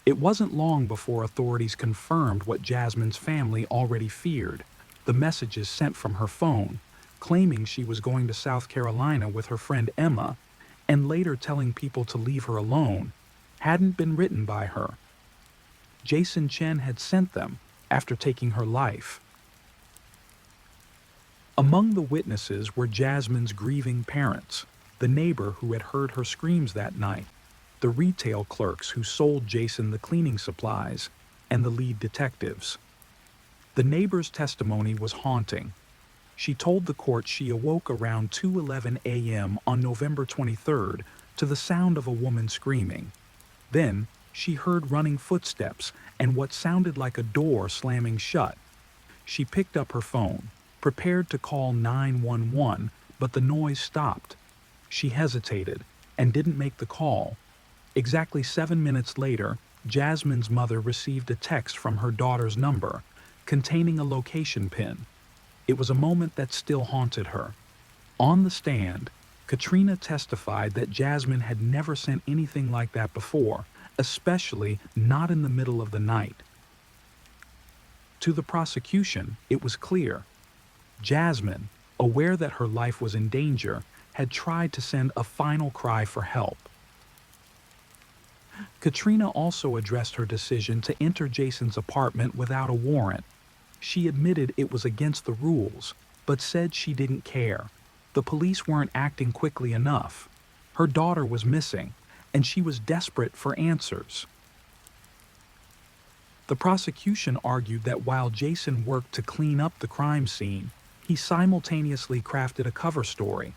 It wasn't long before authorities confirmed what Jasmine's family already feared: the messages sent from her phone, claiming she was going to South Carolina with her friend Emma, and later telling people to leave her alone, hadn't been written by her. Jason Chen had sent them after taking her life. Among the witnesses were Jasmine's grieving parents. the neighbor who had heard her screams that night, the retail clerks who sold Jason the cleaning supplies, and the lead detectives. The neighbor's testimony was haunting. She told the court she awoke around 2:11 a.m. on November 23rd to the sound of a woman screaming. Then, she heard running footsteps and what sounded like a door slamming shut. She picked up her phone, prepared to call 911, but the noise stopped. She hesitated and didn't make the call. Exactly 7 minutes later, Jasmine's mother received a text from her daughter's number, containing a location pin. It was a moment that still haunted her. On the stand, Katrina testified that Jasmine had never sent anything like that before, especially not in the middle of the night. To the prosecution, it was clear. Jasmine, aware that her life was in danger, had tried to send a final cry for help. Katrina also addressed her decision to enter Jason's apartment without a warrant. She admitted it was against the rules, but said she didn't care. The police weren't acting quickly enough. Her daughter was missing, and she was desperate for answers. The prosecution argued that while Jason worked to clean up the crime scene, he simultaneously crafted a cover story.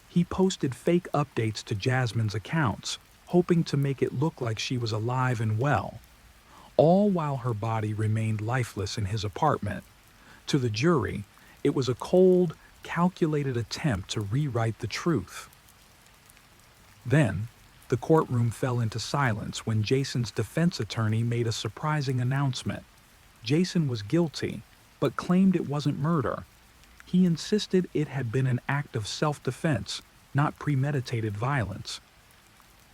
He posted fake updates to Jasmine's accounts, hoping to make it look like she was alive and well, all while her body remained lifeless in his apartment. To the jury, it was a cold, calculated attempt to rewrite the truth. Then, the courtroom fell into silence when Jason's defense attorney made a surprising announcement. Jason was guilty, but claimed it wasn't murder. He insisted it had been an act of self-defense, not premeditated violence.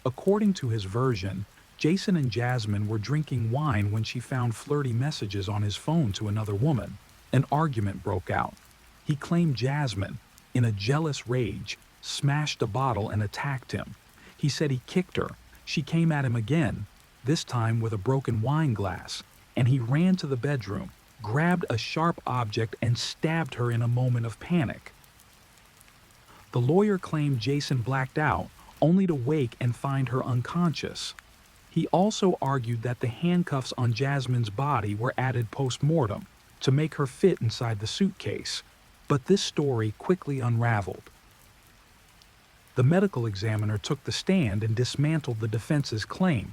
According to his version, Jason and Jasmine were drinking wine when she found flirty messages on his phone to another woman. An argument broke out. He claimed Jasmine, in a jealous rage, smashed a bottle and attacked him. He said he kicked her. She came at him again, this time with a broken wine glass, and he ran to the bedroom, grabbed a sharp object, and stabbed her in a moment of panic. The lawyer claimed Jason blacked out, only to wake and find her unconscious. He also argued that the handcuffs on Jasmine's body were added post-mortem to make her fit inside the suitcase, but this story quickly unraveled. The medical examiner took the stand and dismantled the defense's claim.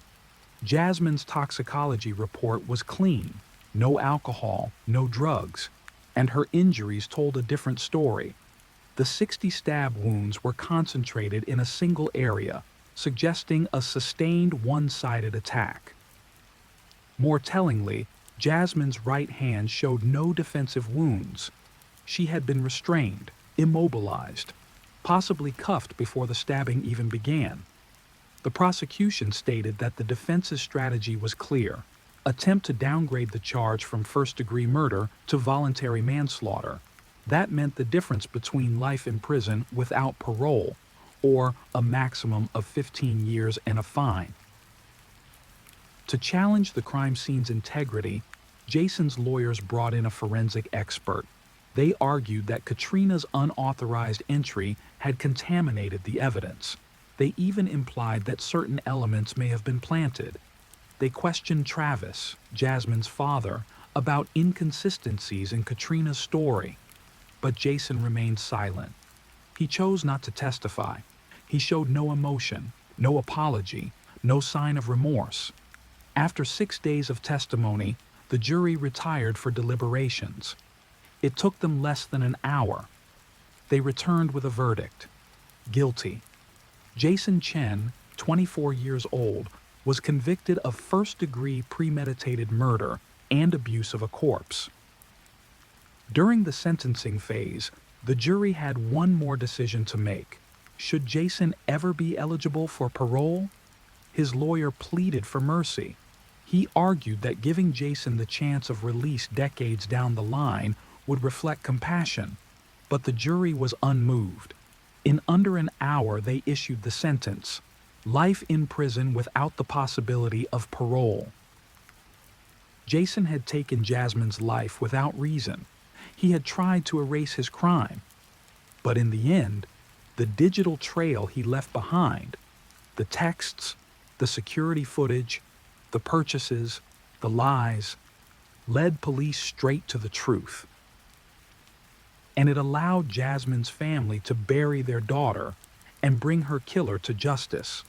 Jasmine's toxicology report was clean, no alcohol, no drugs, and her injuries told a different story. The 60 stab wounds were concentrated in a single area, suggesting a sustained one-sided attack. More tellingly, Jasmine's right hand showed no defensive wounds. She had been restrained, immobilized, possibly cuffed before the stabbing even began. The prosecution stated that the defense's strategy was clear: attempt to downgrade the charge from first-degree murder to voluntary manslaughter. That meant the difference between life in prison without parole or a maximum of 15 years and a fine. To challenge the crime scene's integrity, Jason's lawyers brought in a forensic expert. They argued that Katrina's unauthorized entry had contaminated the evidence. They even implied that certain elements may have been planted. They questioned Travis, Jasmine's father, about inconsistencies in Katrina's story. But Jason remained silent. He chose not to testify. He showed no emotion, no apology, no sign of remorse. After 6 days of testimony, the jury retired for deliberations. It took them less than an hour. They returned with a verdict: guilty. Jason Chen, 24 years old, was convicted of first-degree premeditated murder and abuse of a corpse. During the sentencing phase, the jury had one more decision to make. Should Jason ever be eligible for parole? His lawyer pleaded for mercy. He argued that giving Jason the chance of release decades down the line would reflect compassion, but the jury was unmoved. In under an hour, they issued the sentence: life in prison without the possibility of parole. Jason had taken Jasmine's life without reason. He had tried to erase his crime. But in the end, The digital trail he left behind, the texts, the security footage, the purchases, the lies, led police straight to the truth. And it allowed Jasmine's family to bury their daughter and bring her killer to justice.